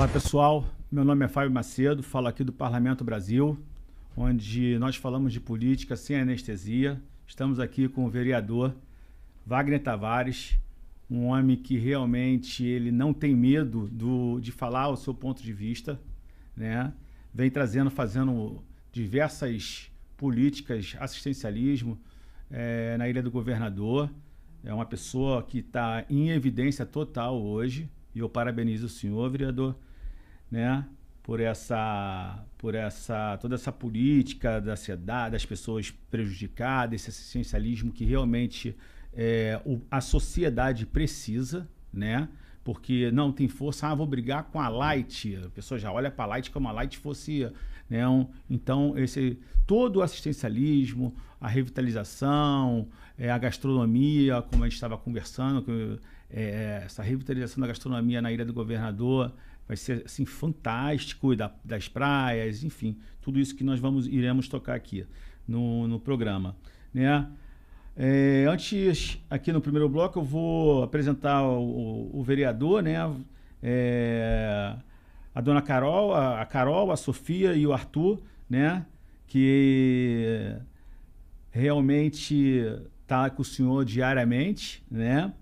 Olá pessoal, meu nome é Fábio Macedo, falo aqui do Parlamento Brasil, onde nós falamos de política sem anestesia. Estamos aqui com o vereador Wagner Tavares, um homem que realmente ele não tem medo de falar o seu ponto de vista, né? Vem fazendo diversas políticas, assistencialismo na Ilha do Governador. É uma pessoa que está em evidência total hoje, e eu parabenizo o senhor, vereador, né, por toda essa política da sociedade, das pessoas prejudicadas, esse assistencialismo que realmente a sociedade precisa, né? Porque não tem força, vou brigar com a Light, a pessoa já olha para a Light como a Light fosse, né? Então, todo o assistencialismo, a revitalização, a gastronomia, como a gente estava conversando, essa revitalização da gastronomia na Ilha do Governador vai ser assim, fantástico, das praias, enfim, tudo isso que nós iremos tocar aqui no programa, né? Antes, aqui no primeiro bloco, eu vou apresentar o vereador, né? A dona Carol, a Sofia e o Arthur, né? Que realmente está com o senhor diariamente, né?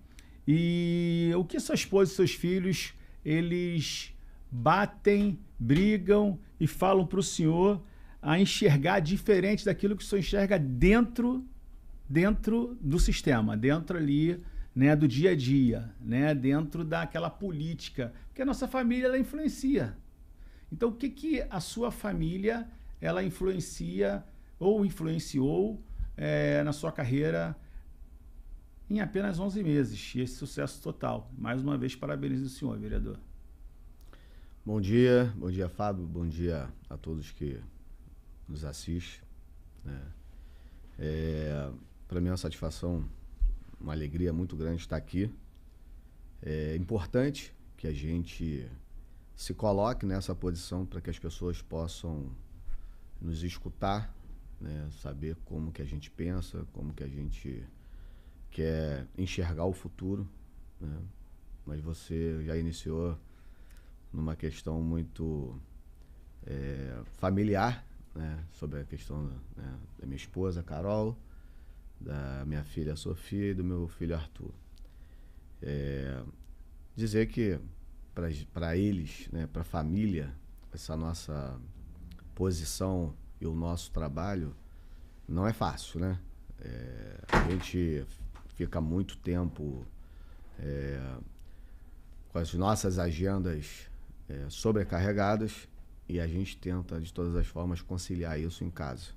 E o que sua esposa e seus filhos, eles batem, brigam e falam para o senhor a enxergar diferente daquilo que o senhor enxerga dentro do sistema, dentro ali, né, do dia a dia, né, dentro daquela política, porque a nossa família, ela influencia. Então, o que a sua família, ela influencia ou influenciou na sua carreira em apenas 11 meses, e esse sucesso total? Mais uma vez, parabenizo o senhor, vereador. Bom dia, Fábio, bom dia a todos que nos assistem, né? Para mim é uma satisfação, uma alegria muito grande estar aqui. É importante que a gente se coloque nessa posição para que as pessoas possam nos escutar, né? Saber como que a gente pensa, como que a gente quer enxergar o futuro, né? Mas você já iniciou numa questão muito familiar, né? Sobre a questão da minha esposa, Carol, da minha filha Sofia e do meu filho Arthur. Dizer que para eles, né, para a família, essa nossa posição e o nosso trabalho não é fácil, né? A gente fica muito tempo com as nossas agendas sobrecarregadas, e a gente tenta de todas as formas conciliar isso em casa.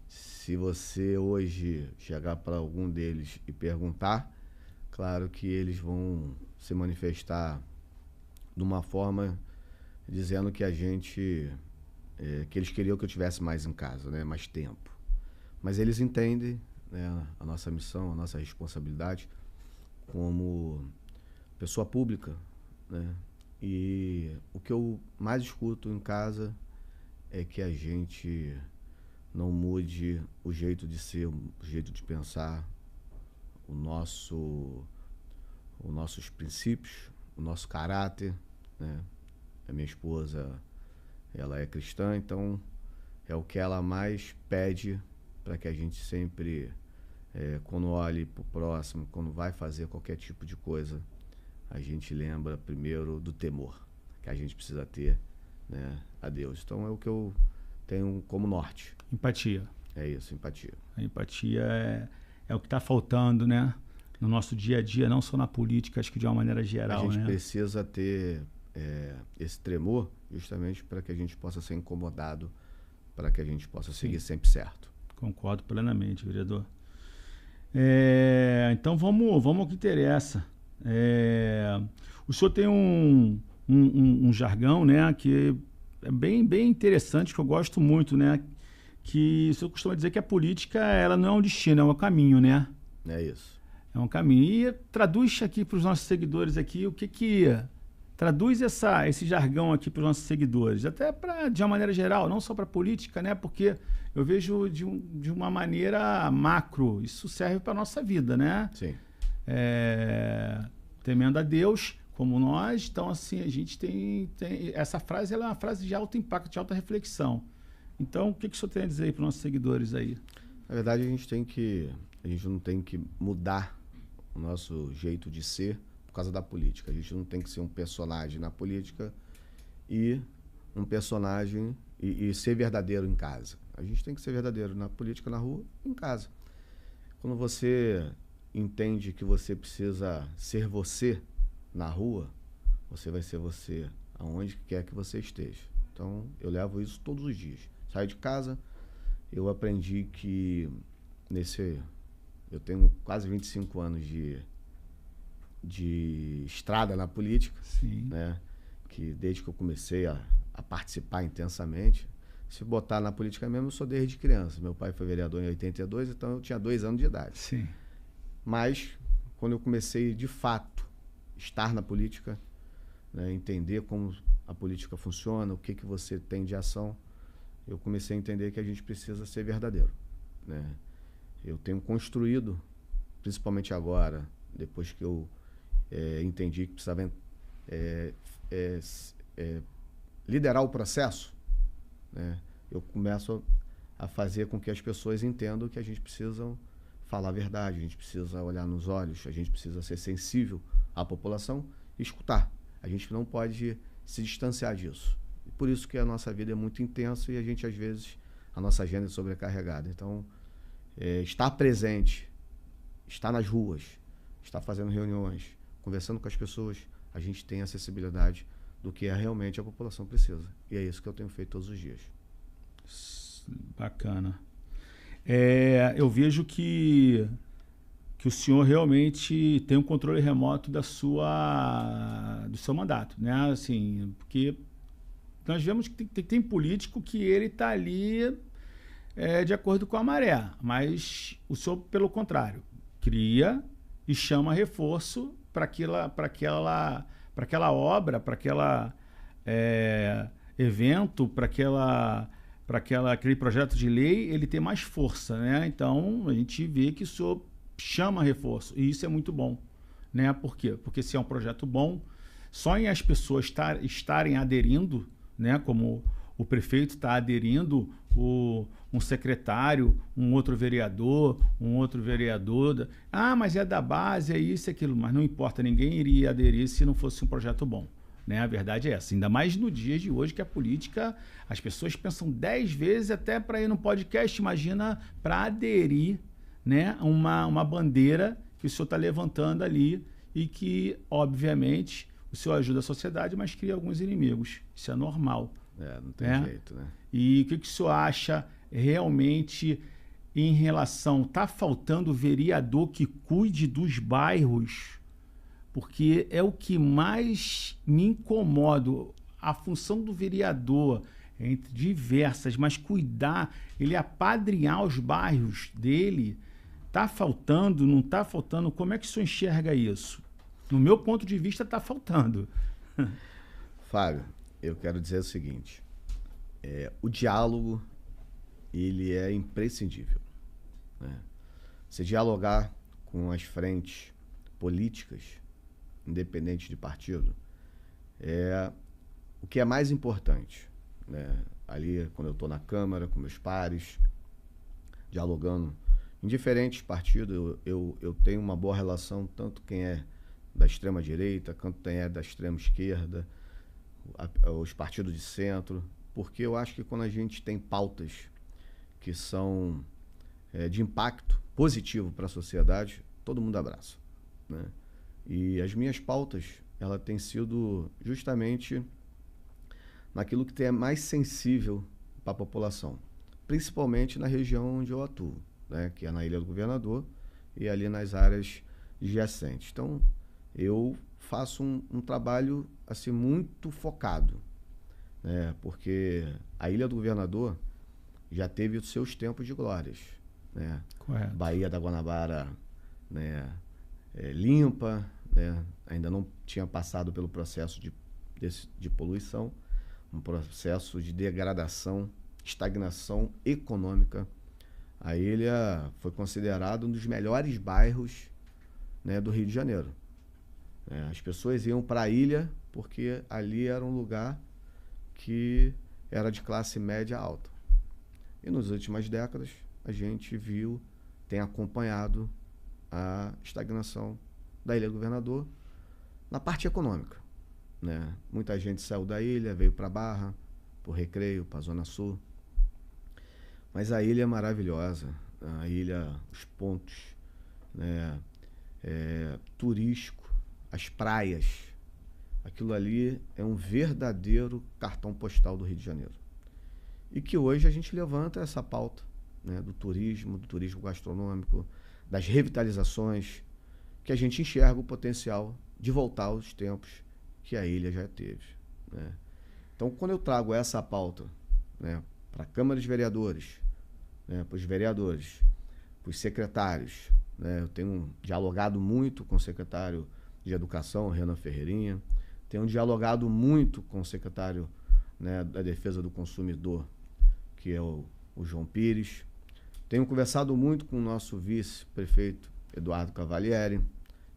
Se você hoje chegar para algum deles e perguntar, claro que eles vão se manifestar de uma forma dizendo que que eles queriam que eu tivesse mais em casa, né, mais tempo. Mas eles entendem, né, a nossa missão, a nossa responsabilidade como pessoa pública, né? E o que eu mais escuto em casa é que a gente não mude o jeito de ser, o jeito de pensar, os nossos princípios, o nosso caráter, né? A minha esposa, ela é cristã, então é o que ela mais pede para que a gente sempre, quando olhe para o próximo, quando vai fazer qualquer tipo de coisa, a gente lembra primeiro do temor que a gente precisa ter, né, a Deus. Então é o que eu tenho como norte. Empatia. É isso, empatia. A empatia é o que está faltando, né, no nosso dia a dia, não só na política, acho que de uma maneira geral. A gente, né, precisa ter esse tremor justamente para que a gente possa ser incomodado, para que a gente possa seguir sempre certo. Concordo plenamente, vereador. Então vamos ao que interessa. O senhor tem um jargão, né, que é bem interessante, que eu gosto muito, né, que o senhor costuma dizer que a política, ela não é um destino, é um caminho, né? É isso. É um caminho. E traduz aqui para os nossos seguidores aqui o que traduz esse jargão aqui para os nossos seguidores, até de uma maneira geral, não só para a política, né? Porque eu vejo de uma maneira macro, isso serve para a nossa vida, né? Sim. Temendo a Deus, como nós. Então, assim, a gente tem essa frase, ela é uma frase de alto impacto, de alta reflexão. Então, o que o senhor tem a dizer para os nossos seguidores aí? Na verdade, a gente não tem que mudar o nosso jeito de ser por causa da política. A gente não tem que ser um personagem na política e um personagem e ser verdadeiro em casa. A gente tem que ser verdadeiro na política, na rua, em casa. Quando você entende que você precisa ser você na rua, você vai ser você aonde quer que você esteja. Então, eu levo isso todos os dias. Saio de casa, eu aprendi que eu tenho quase 25 anos de estrada na política, Sim. né? Que desde que eu comecei a participar intensamente, se botar na política mesmo, eu sou desde criança. Meu pai foi vereador em 82, então eu tinha 2 anos de idade. Sim. Mas, quando eu comecei, de fato, estar na política, né, entender como a política funciona, o que você tem de ação, eu comecei a entender que a gente precisa ser verdadeiro, né? Eu tenho construído, principalmente agora, depois que eu entendi que precisava liderar o processo, né? Eu começo a fazer com que as pessoas entendam que a gente precisa falar a verdade, a gente precisa olhar nos olhos, a gente precisa ser sensível à população e escutar. A gente não pode se distanciar disso. E por isso que a nossa vida é muito intensa e a gente, às vezes, a nossa agenda é sobrecarregada. Então, estar presente, estar nas ruas, estar fazendo reuniões, conversando com as pessoas, a gente tem acessibilidade do que realmente a população precisa. E é isso que eu tenho feito todos os dias. Bacana. Eu vejo que o senhor realmente tem um controle remoto do seu mandato, né? Assim, porque nós vemos que tem político que ele está ali de acordo com a maré, mas o senhor, pelo contrário, cria e chama reforço para aquela obra, para aquela evento, para aquele projeto de lei, ele tem mais força, né? Então, a gente vê que o senhor chama reforço, e isso é muito bom, né? Por quê? Porque se é um projeto bom, só em as pessoas estarem aderindo, né? Como o prefeito está aderindo, um secretário, um outro vereador, mas é da base, é isso, é aquilo, mas não importa, ninguém iria aderir se não fosse um projeto bom. Né? A verdade é essa, ainda mais no dia de hoje que a política, as pessoas pensam 10 vezes até para ir num podcast, imagina para aderir, né, uma bandeira que o senhor está levantando ali e que, obviamente, o senhor ajuda a sociedade, mas cria alguns inimigos. Isso é normal. Não tem jeito, né? E o que o senhor acha realmente em relação... Está faltando vereador que cuide dos bairros? Porque é o que mais me incomoda. A função do vereador, entre diversas, mas cuidar, ele apadrinhar os bairros dele, está faltando, não está faltando? Como é que o senhor enxerga isso? No meu ponto de vista, está faltando. Fábio, eu quero dizer o seguinte, o diálogo, ele é imprescindível, né? Você dialogar com as frentes políticas, independente de partido, o que é mais importante, né? Ali, quando eu estou na Câmara, com meus pares, dialogando em diferentes partidos, eu tenho uma boa relação, tanto quem é da extrema-direita, quanto quem é da extrema-esquerda, os partidos de centro, porque eu acho que quando a gente tem pautas que são de impacto positivo para a sociedade, todo mundo abraça, né? E as minhas pautas, ela tem sido justamente naquilo que é mais sensível para a população, principalmente na região onde eu atuo, né? Que é na Ilha do Governador e ali nas áreas adjacentes. Então, eu faço um trabalho assim muito focado, né? Porque a Ilha do Governador já teve os seus tempos de glórias, né? Correto. Baía da Guanabara, né? Limpa, né? Ainda não tinha passado pelo processo de poluição, um processo de degradação, estagnação econômica. A ilha foi considerada um dos melhores bairros, né, do Rio de Janeiro. As pessoas iam para a ilha porque ali era um lugar que era de classe média alta. E nas últimas décadas a gente viu, tem acompanhado a estagnação da Ilha do Governador na parte econômica, né? Muita gente saiu da ilha, veio para Barra, para o Recreio, para a Zona Sul. Mas a ilha é maravilhosa, a ilha, os pontos, né, turístico, as praias, aquilo ali é um verdadeiro cartão postal do Rio de Janeiro. E que hoje a gente levanta essa pauta, né, do turismo gastronômico, das revitalizações, que a gente enxerga o potencial de voltar aos tempos que a ilha já teve, né? Então, quando eu trago essa pauta, né, para a Câmara de Vereadores, né, para os vereadores, para os secretários, né, eu tenho dialogado muito com o secretário de Educação, Renan Ferreirinha, tenho dialogado muito com o secretário, né, da Defesa do Consumidor, que é o João Pires, tenho conversado muito com o nosso vice-prefeito Eduardo Cavalieri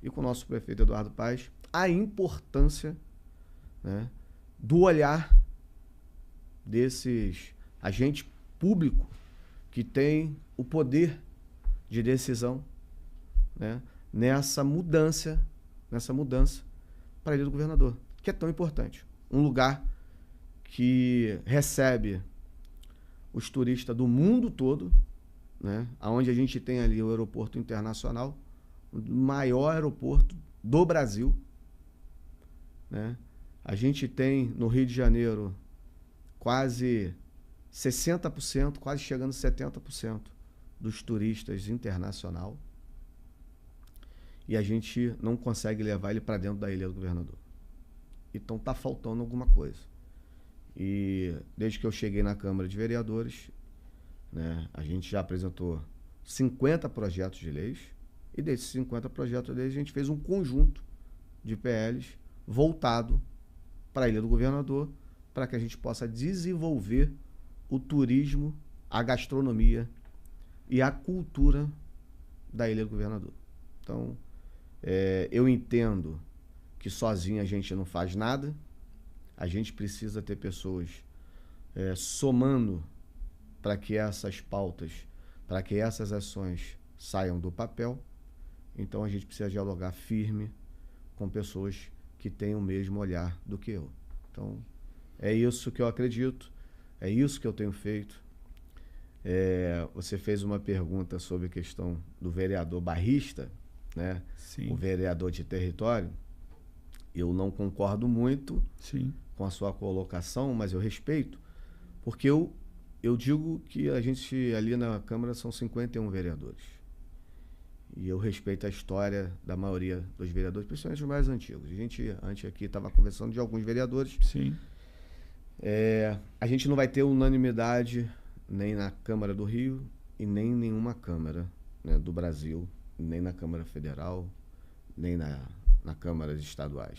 e com o nosso prefeito Eduardo Paes, a importância, né, do olhar desses agentes públicos que têm o poder de decisão, né, nessa mudança para a Ilha do Governador, que é tão importante. Um lugar que recebe os turistas do mundo todo, né, onde a gente tem ali o aeroporto internacional, o maior aeroporto do Brasil, né? A gente tem no Rio de Janeiro quase 60%, quase chegando a 70% dos turistas internacional, e a gente não consegue levar ele para dentro da Ilha do Governador. Então está faltando alguma coisa. E desde que eu cheguei na Câmara de Vereadores, né, a gente já apresentou 50 projetos de leis, e desses 50 projetos de leis a gente fez um conjunto de PLs voltado para a Ilha do Governador, para que a gente possa desenvolver o turismo, a gastronomia e a cultura da Ilha do Governador. Então, eu entendo que sozinho a gente não faz nada, a gente precisa ter pessoas somando para que essas pautas, para que essas ações saiam do papel. Então a gente precisa dialogar firme com pessoas que têm o mesmo olhar do que eu. Então é isso que eu acredito, é isso que eu tenho feito. Você fez uma pergunta sobre a questão do vereador barrista, né? Sim. O vereador de território. Eu não concordo muito, sim, com a sua colocação, mas eu respeito, porque eu digo que a gente ali na Câmara são 51 vereadores. E eu respeito a história da maioria dos vereadores, principalmente os mais antigos. A gente, antes aqui, estava conversando de alguns vereadores. Sim. A gente não vai ter unanimidade nem na Câmara do Rio e nem em nenhuma Câmara, né, do Brasil, nem na Câmara Federal, nem na Câmara estaduais.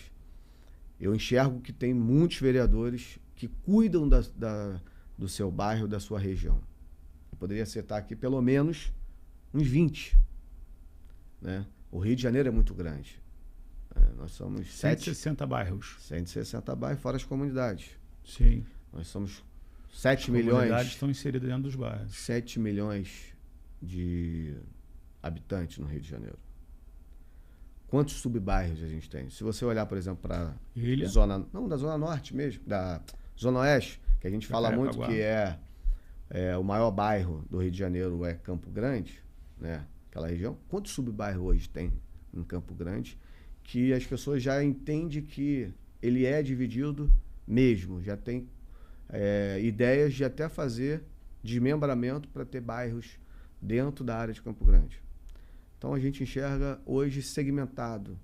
Eu enxergo que tem muitos vereadores que cuidam do seu bairro, da sua região. Eu poderia citar aqui pelo menos uns 20. Né? O Rio de Janeiro é muito grande. Nós somos 160 bairros. 160 bairros, fora as comunidades. Sim. Nós somos 7 as milhões. As comunidades estão inseridas dentro dos bairros. 7 milhões de habitantes no Rio de Janeiro. Quantos subbairros a gente tem? Se você olhar, por exemplo, para da Zona Norte mesmo, da Zona Oeste, que a gente fala muito que o maior bairro do Rio de Janeiro é Campo Grande, né? Aquela região. Quantos subbairros hoje tem em Campo Grande que as pessoas já entendem que ele é dividido mesmo, já tem ideias de até fazer desmembramento para ter bairros dentro da área de Campo Grande. Então a gente enxerga hoje segmentado,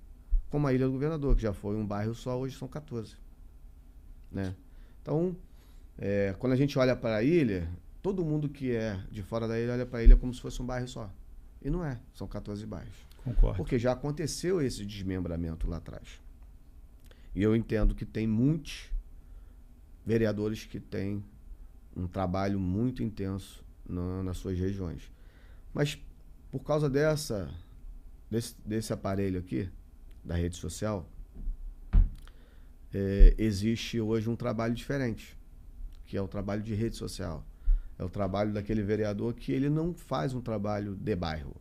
como a Ilha do Governador, que já foi um bairro só, hoje são 14. Né? Então, quando a gente olha para a ilha, todo mundo que é de fora da ilha olha para a ilha como se fosse um bairro só. E não é, são 14 bairros. Concordo. Porque já aconteceu esse desmembramento lá atrás. E eu entendo que tem muitos vereadores que têm um trabalho muito intenso nas suas regiões. Mas por causa desse aparelho aqui, da rede social, existe hoje um trabalho diferente, que é o trabalho de rede social. É o trabalho daquele vereador que ele não faz um trabalho de bairro.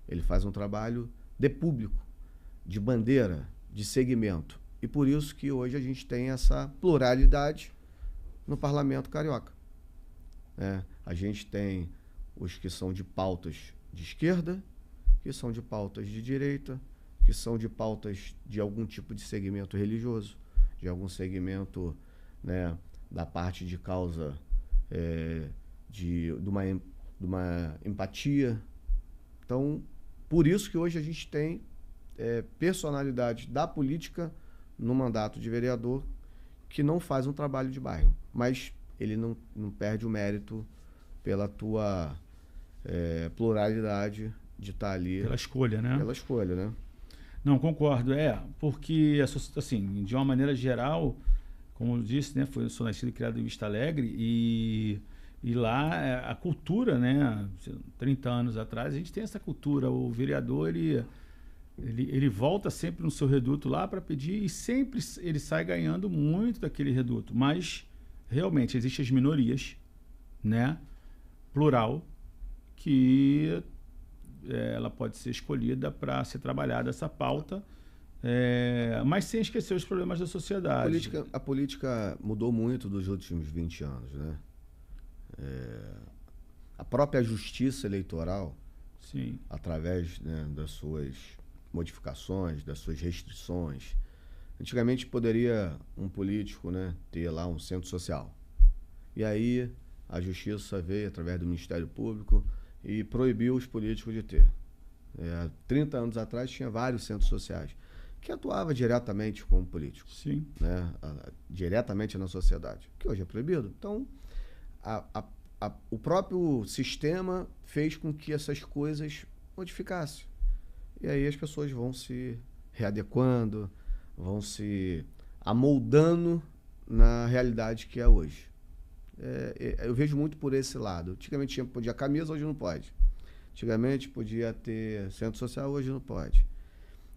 Ele faz um trabalho de público, de bandeira, de segmento. E por isso que hoje a gente tem essa pluralidade no Parlamento Carioca. A gente tem os que são de pautas de esquerda, que são de pautas de direita, que são de pautas de algum tipo de segmento religioso, de algum segmento, né, da parte de causa de uma empatia. Então, por isso que hoje a gente tem personalidade da política no mandato de vereador que não faz um trabalho de bairro, mas ele não perde o mérito pela tua pluralidade de estar ali. Pela escolha, né? Pela escolha, né? Não, concordo. Porque, assim, de uma maneira geral, como eu disse, né, sou nascido e criado em Vista Alegre e lá a cultura, né, 30 anos atrás, a gente tem essa cultura. O vereador, ele volta sempre no seu reduto lá para pedir e sempre ele sai ganhando muito daquele reduto. Mas, realmente, existem as minorias, né, plural, que ela pode ser escolhida para ser trabalhada essa pauta, mas sem esquecer os problemas da sociedade. A política mudou muito dos últimos 20 anos, né? A própria justiça eleitoral, sim, através, né, das suas modificações, das suas restrições. Antigamente poderia um político, né, ter lá um centro social. E aí a justiça veio através do Ministério Público e proibiu os políticos de ter. 30 anos atrás tinha vários centros sociais que atuavam diretamente como políticos, sim, né, diretamente na sociedade, que hoje é proibido. Então, o próprio sistema fez com que essas coisas modificassem. E aí as pessoas vão se readequando, vão se amoldando na realidade que é hoje. Eu vejo muito por esse lado. Antigamente podia camisa, hoje não pode. Antigamente podia ter centro social, hoje não pode.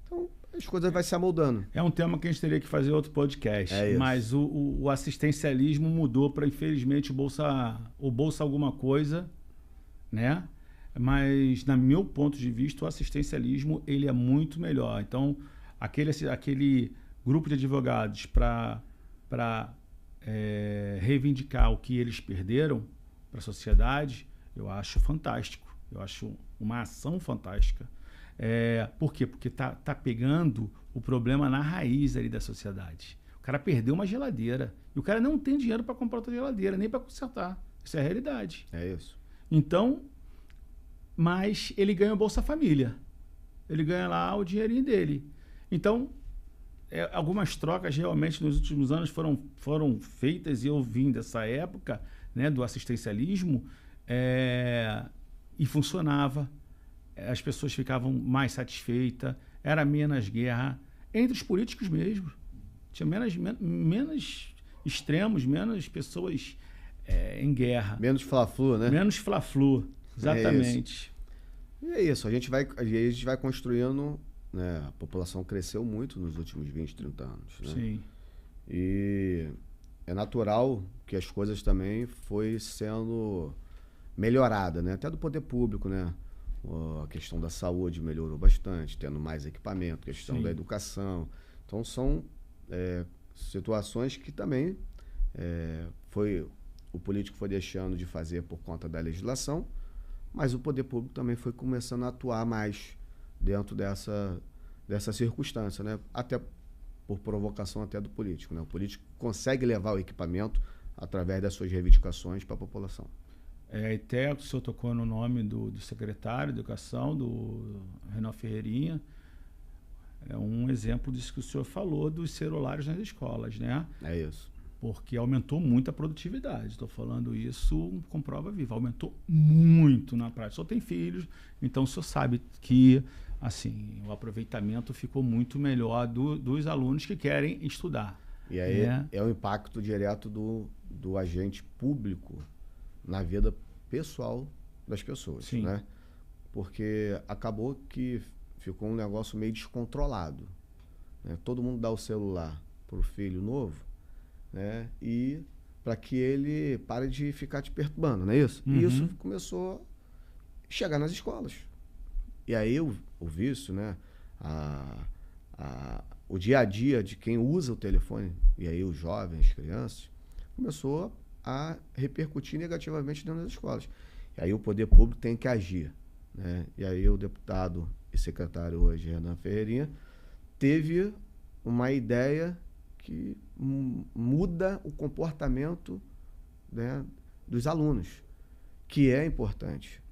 Então, as coisas vão se amoldando. É um tema que a gente teria que fazer outro podcast. Mas o assistencialismo mudou para, infelizmente, o Bolsa Alguma Coisa, né? Mas, na meu ponto de vista, o assistencialismo ele é muito melhor. Então, aquele grupo de advogados para reivindicar o que eles perderam para a sociedade, eu acho fantástico. Eu acho uma ação fantástica. Por quê? Porque tá pegando o problema na raiz ali da sociedade. O cara perdeu uma geladeira e o cara não tem dinheiro para comprar outra geladeira, nem para consertar. Isso é a realidade. É isso. Então, mas ele ganha o Bolsa Família. Ele ganha lá o dinheirinho dele. Então, algumas trocas realmente nos últimos anos foram feitas, e eu vim dessa época, né, do assistencialismo, e funcionava. As pessoas ficavam mais satisfeitas, era menos guerra entre os políticos mesmo. Tinha menos extremos, menos pessoas em guerra. Menos fla-flu, né? Menos fla-flu, exatamente. E é isso, a gente vai construindo, né? A população cresceu muito nos últimos 20, 30 anos, né? Sim. E é natural que as coisas também foi sendo melhorada, né? Até do poder público, né? A questão da saúde melhorou bastante, tendo mais equipamento, questão Sim. da educação. Então são situações que também o político foi deixando de fazer por conta da legislação, mas o poder público também foi começando a atuar mais dentro dessa circunstância, né? Até por provocação até do político, né? O político consegue levar o equipamento através das suas reivindicações para a população. Até o senhor tocou no nome do secretário de Educação, do Renan Ferreirinha. É um exemplo disso que o senhor falou, dos celulares nas escolas, né? É isso. Porque aumentou muito a produtividade. Estou falando isso com prova viva. Aumentou muito na prática. O senhor tem filhos, então o senhor sabe que assim, o aproveitamento ficou muito melhor dos alunos que querem estudar. E aí é o impacto direto do agente público na vida pessoal das pessoas, sim, né? Porque acabou que ficou um negócio meio descontrolado, né? Todo mundo dá o celular pro filho novo, né? E para que ele pare de ficar te perturbando, não é isso? E isso começou a chegar nas escolas. E aí o vício, né? O dia a dia de quem usa o telefone, e aí os jovens, as crianças, começou a repercutir negativamente dentro das escolas. E aí o poder público tem que agir, né? E aí o deputado e secretário hoje, Renan Ferreirinha, teve uma ideia que muda o comportamento, né, dos alunos, que é importante.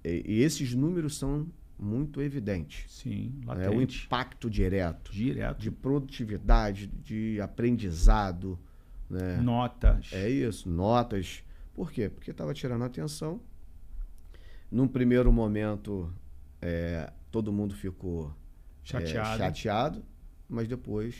E esses números são muito evidentes. Sim, né? O impacto direto Direto. de produtividade, de aprendizado, né? Notas. É isso, notas. Por quê? Porque estava tirando a atenção. Num primeiro momento, todo mundo ficou chateado, mas depois,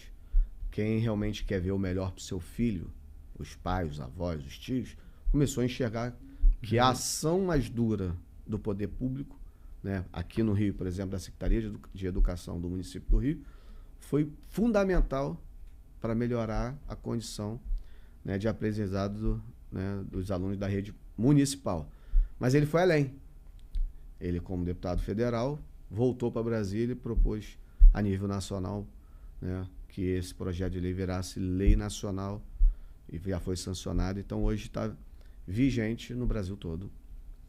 quem realmente quer ver o melhor para o seu filho, os pais, os avós, os tios, começou a enxergar que a ação mais dura do poder público, né, aqui no Rio, por exemplo, da Secretaria de Educação do município do Rio, foi fundamental para melhorar a condição, né, de aprendizado, né, dos alunos da rede municipal. Mas ele foi além. Ele, como deputado federal, voltou para Brasília e propôs a nível nacional, né, que esse projeto de lei virasse lei nacional e já foi sancionado. Então, hoje está vigente no Brasil todo.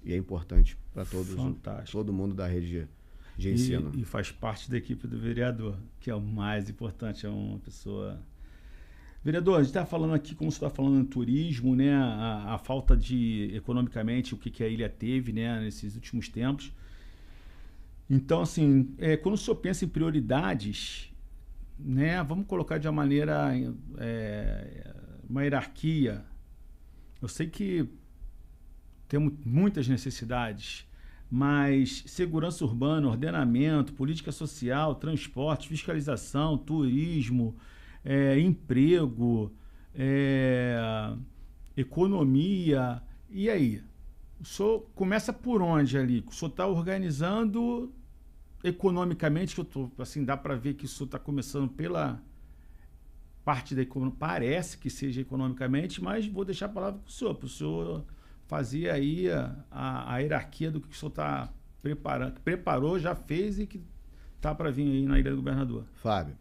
E é importante para todo mundo da rede de ensino. E faz parte da equipe do vereador, que é o mais importante, é uma pessoa... Vereador, a gente está falando aqui, como você está falando em turismo, né, a falta de, economicamente, o que a ilha teve, né, nesses últimos tempos. Então, assim, quando o senhor pensa em prioridades, né, vamos colocar de uma maneira, uma hierarquia. Eu sei que temos muitas necessidades, mas segurança urbana, ordenamento, política social, transporte, fiscalização, turismo, emprego, economia, e aí? O senhor começa por onde ali? O senhor está organizando economicamente, que eu tô, assim, dá para ver que o senhor está começando pela parte da economia, parece que seja economicamente, mas vou deixar a palavra para o senhor fazer aí a hierarquia do que o senhor está preparando, que preparou, já fez e que está para vir aí na Ilha do Governador. Fábio,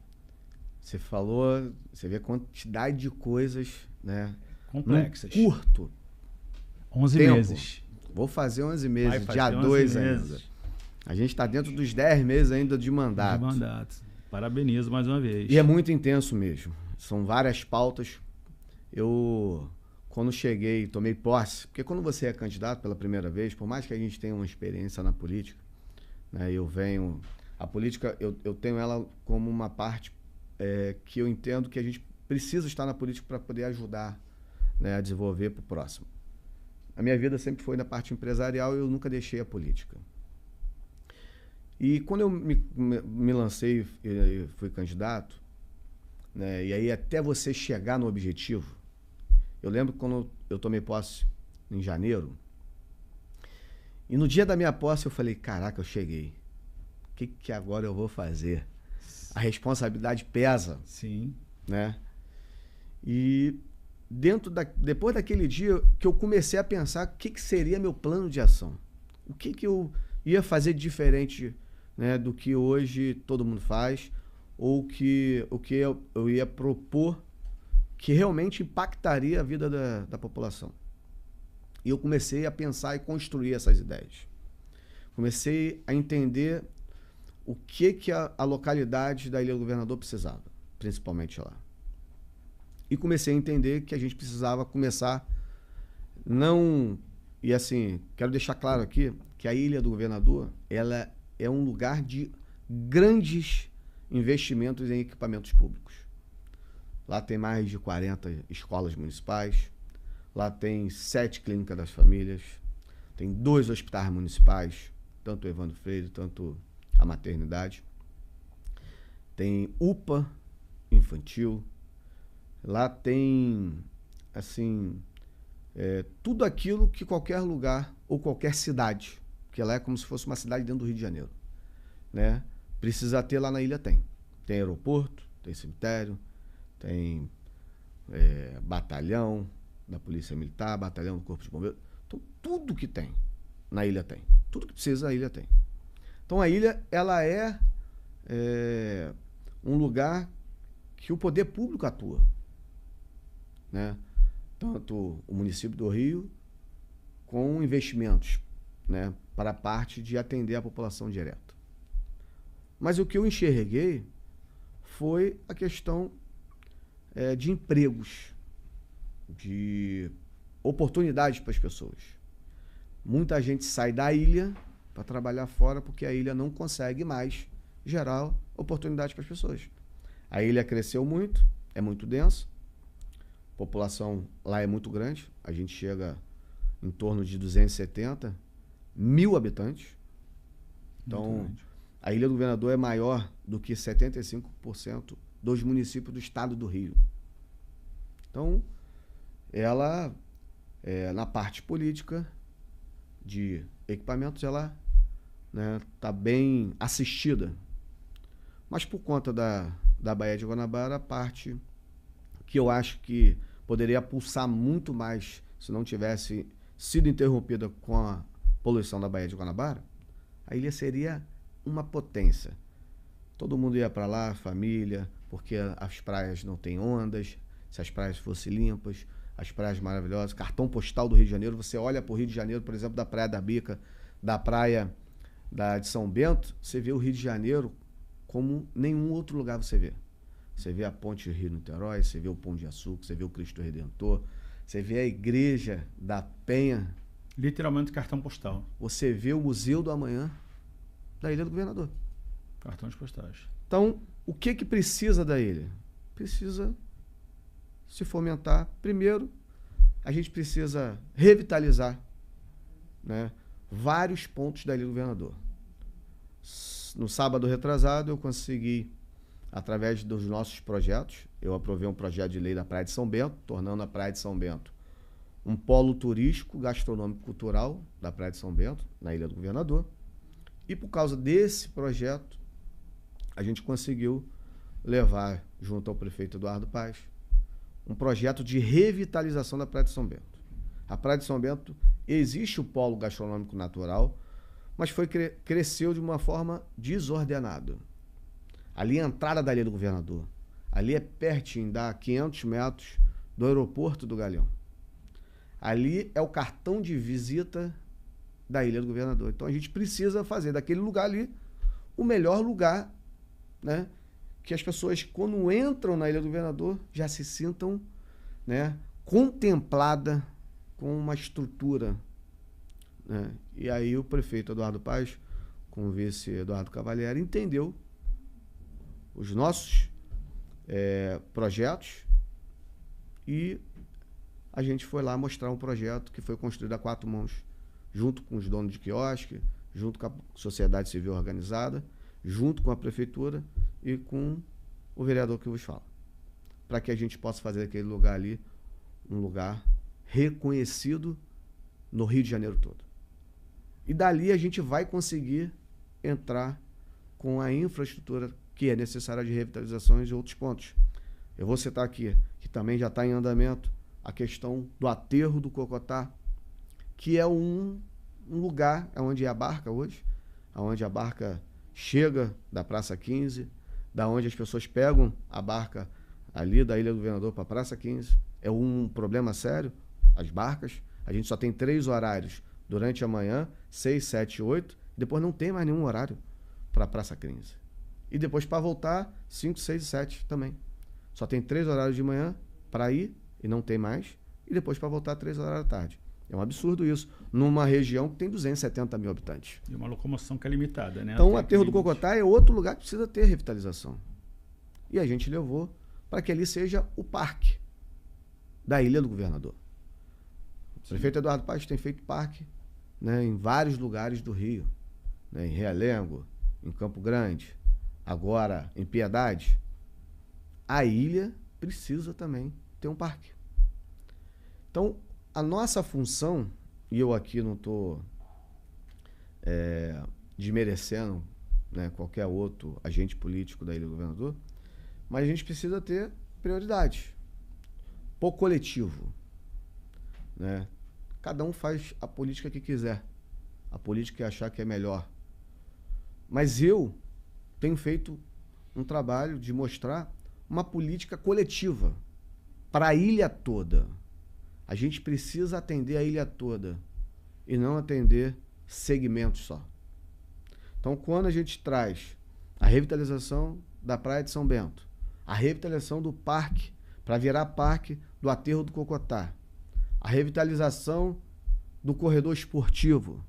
você falou, você vê a quantidade de coisas, né, complexas. Num curto 11 tempo. meses. Vou fazer 11 meses, Vai dia fazer 2 meses. ainda. A gente está dentro dos 10 meses ainda de mandato. De mandato. Parabenizo mais uma vez. E é muito intenso mesmo. São várias pautas. Eu, quando cheguei, tomei posse, porque quando você é candidato pela primeira vez, por mais que a gente tenha uma experiência na política, né, a política, eu tenho ela como uma parte que eu entendo que a gente precisa estar na política para poder ajudar, né, a desenvolver para o próximo. A minha vida sempre foi na parte empresarial e eu nunca deixei a política. E quando eu me lancei e fui candidato, né, e aí até você chegar no objetivo, eu lembro quando eu tomei posse em janeiro, e no dia da minha posse eu falei, caraca, eu cheguei. O que agora eu vou fazer? A responsabilidade pesa. Sim. Né? E depois daquele dia que eu comecei a pensar o que seria meu plano de ação. O que eu ia fazer diferente, né, do que hoje todo mundo faz, ou o que eu ia propor que realmente impactaria a vida da população. E eu comecei a pensar e construir essas ideias. Comecei a entender o que a localidade da Ilha do Governador precisava, principalmente lá. E comecei a entender que a gente precisava começar, e assim, quero deixar claro aqui que a Ilha do Governador, ela é um lugar de grandes investimentos em equipamentos públicos. Lá tem mais de 40 escolas municipais, lá tem 7 clínicas das famílias, tem 2 hospitais municipais, tanto o Evandro Freire, tanto a maternidade. Tem UPA infantil, lá tem, assim, tudo aquilo que qualquer lugar ou qualquer cidade, porque lá é como se fosse uma cidade dentro do Rio de Janeiro, né, precisa ter. Lá na ilha tem aeroporto, tem cemitério, tem batalhão da Polícia Militar, batalhão do Corpo de Bombeiros. Então, tudo que tem na ilha tem. Tudo que precisa a ilha tem. Então, a ilha, ela é um lugar que o poder público atua, né? Tanto o município do Rio, com investimentos, né, para a parte de atender a população direto. Mas o que eu enxerguei foi a questão de empregos, de oportunidades para as pessoas. Muita gente sai da ilha para trabalhar fora porque a ilha não consegue mais gerar oportunidades para as pessoas. A ilha cresceu muito, é muito densa, a população lá é muito grande, a gente chega em torno de 270 mil habitantes. Então, a Ilha do Governador é maior do que 75% dos municípios do estado do Rio. Então, ela, na parte política de equipamentos, ela está bem assistida. Mas por conta da Baía de Guanabara, a parte que eu acho que poderia pulsar muito mais se não tivesse sido interrompida com a poluição da Baía de Guanabara, a ilha seria uma potência. Todo mundo ia para lá, família, porque as praias não têm ondas, se as praias fossem limpas, as praias maravilhosas, cartão postal do Rio de Janeiro, você olha para o Rio de Janeiro, por exemplo, da Praia da Bica, da praia de São Bento, você vê o Rio de Janeiro como nenhum outro lugar você vê. Você vê a ponte Rio-Niterói, você vê o Pão de Açúcar, você vê o Cristo Redentor, você vê a Igreja da Penha. Literalmente cartão postal. Você vê o Museu do Amanhã da Ilha do Governador. Cartões postais. Então, o que precisa da ilha? Precisa se fomentar. Primeiro, a gente precisa revitalizar, né, vários pontos da Ilha do Governador. No sábado retrasado, eu consegui, através dos nossos projetos, eu aprovei um projeto de lei da Praia de São Bento, tornando a Praia de São Bento um polo turístico, gastronômico, cultural da Praia de São Bento, na Ilha do Governador. E por causa desse projeto, a gente conseguiu levar, junto ao prefeito Eduardo Paes, um projeto de revitalização da Praia de São Bento. A Praia de São Bento existe o polo gastronômico natural, mas cresceu de uma forma desordenada. Ali é a entrada da Ilha do Governador. Ali é pertinho, dá 500 metros do aeroporto do Galeão. Ali é o cartão de visita da Ilha do Governador. Então a gente precisa fazer daquele lugar ali o melhor lugar, né, que as pessoas, quando entram na Ilha do Governador, já se sintam, né, contemplada com uma estrutura, né? E aí o prefeito Eduardo Paes, com o vice Eduardo Cavalieri, entendeu os nossos projetos e a gente foi lá mostrar um projeto que foi construído a 4 mãos, junto com os donos de quiosque, junto com a sociedade civil organizada, junto com a prefeitura e com o vereador que vos fala, para que a gente possa fazer aquele lugar ali um lugar reconhecido no Rio de Janeiro todo. E dali a gente vai conseguir entrar com a infraestrutura que é necessária de revitalizações e outros pontos. Eu vou citar aqui, que também já está em andamento, a questão do aterro do Cocotá, que é um lugar onde é a barca hoje, onde a barca chega da Praça 15, da onde as pessoas pegam a barca ali da Ilha do Governador para a Praça 15. É um problema sério, as barcas. A gente só tem 3 horários durante a manhã, 6, 7, 8, depois não tem mais nenhum horário para a Praça 15. E depois para voltar, 5, 6 e 7 também. Só tem 3 horários de manhã para ir, e não tem mais, e depois para voltar 3 horas da tarde. É um absurdo isso, numa região que tem 270 mil habitantes. E uma locomoção que é limitada, né? Então o aterro do Cocotá é outro lugar que precisa ter revitalização. E a gente levou para que ali seja o parque da Ilha do Governador. O prefeito Eduardo Paes tem feito parque, né, em vários lugares do Rio, né, em Realengo, em Campo Grande, agora em Piedade. A ilha precisa também ter um parque. Então, a nossa função, e eu aqui não estou desmerecendo, né, qualquer outro agente político da Ilha do Governador, mas a gente precisa ter prioridades. Pouco coletivo, né? Cada um faz a política que quiser, a política que achar que é melhor. Mas eu tenho feito um trabalho de mostrar uma política coletiva para a ilha toda. A gente precisa atender a ilha toda e não atender segmentos só. Então, quando a gente traz a revitalização da Praia de São Bento, a revitalização do parque para virar parque do Aterro do Cocotá, a revitalização do corredor esportivo,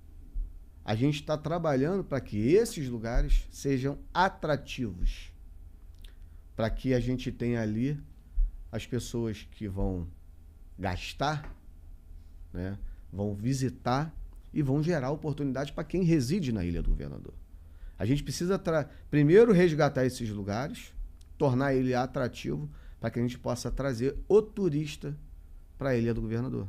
a gente está trabalhando para que esses lugares sejam atrativos, para que a gente tenha ali as pessoas que vão gastar, né, vão visitar e vão gerar oportunidade para quem reside na Ilha do Governador. A gente precisa primeiro resgatar esses lugares, tornar ele atrativo para que a gente possa trazer o turista para a Ilha do Governador.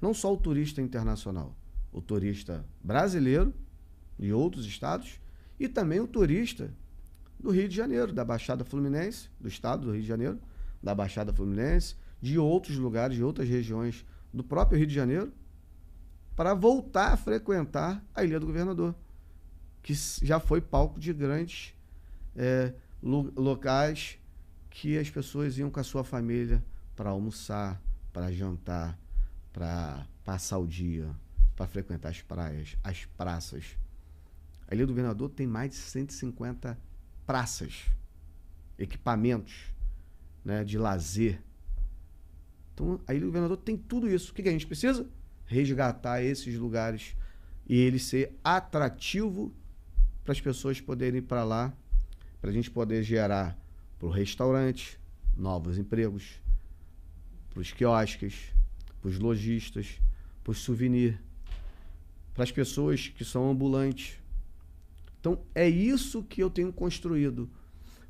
Não só o turista internacional, o turista brasileiro de outros estados e também o turista do Rio de Janeiro, da Baixada Fluminense, do estado do Rio de Janeiro, da Baixada Fluminense, de outros lugares, de outras regiões do próprio Rio de Janeiro, para voltar a frequentar a Ilha do Governador, que já foi palco de grandes locais que as pessoas iam com a sua família para almoçar, para jantar, para passar o dia, para frequentar as praias, as praças. A Ilha do Governador tem mais de 150 praças, equipamentos, né, de lazer. Então, a Ilha do Governador tem tudo isso. O que a gente precisa? Resgatar esses lugares e ele ser atrativo para as pessoas poderem ir para lá, para a gente poder gerar para o restaurante novos empregos, para os quiosques, para os lojistas, para os souvenirs, para as pessoas que são ambulantes. Então, é isso que eu tenho construído,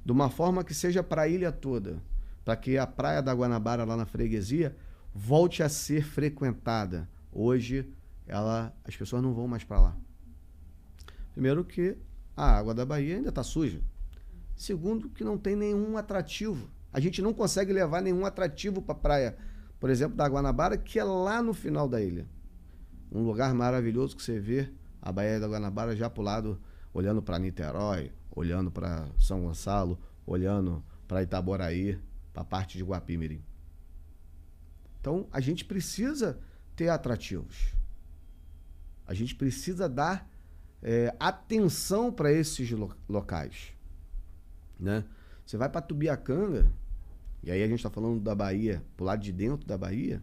de uma forma que seja para a ilha toda, para que a Praia da Guanabara, lá na freguesia, volte a ser frequentada. Hoje, as pessoas não vão mais para lá. Primeiro que a água da Bahia ainda está suja. Segundo, que não tem nenhum atrativo. A gente não consegue levar nenhum atrativo para a praia, por exemplo, da Guanabara, que é lá no final da ilha. Um lugar maravilhoso que você vê a Baía da Guanabara já para o lado, olhando para Niterói, olhando para São Gonçalo, olhando para Itaboraí, para a parte de Guapimirim. Então, a gente precisa ter atrativos. A gente precisa dar atenção para esses locais, né? Você vai para Tubiacanga, e aí a gente está falando da Bahia, pro lado de dentro da Bahia,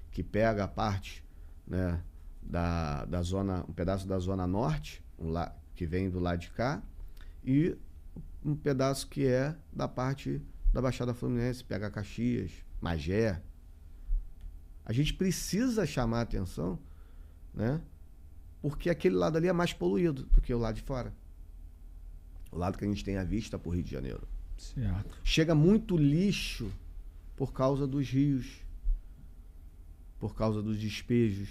que pega a parte, né, da zona, um pedaço da zona norte, que vem do lado de cá, e um pedaço que é da parte da Baixada Fluminense, pega Caxias, Magé. A gente precisa chamar a atenção, né? Porque aquele lado ali é mais poluído do que o lado de fora. O lado que a gente tem a vista para o Rio de Janeiro. Certo. Chega muito lixo por causa dos rios, por causa dos despejos.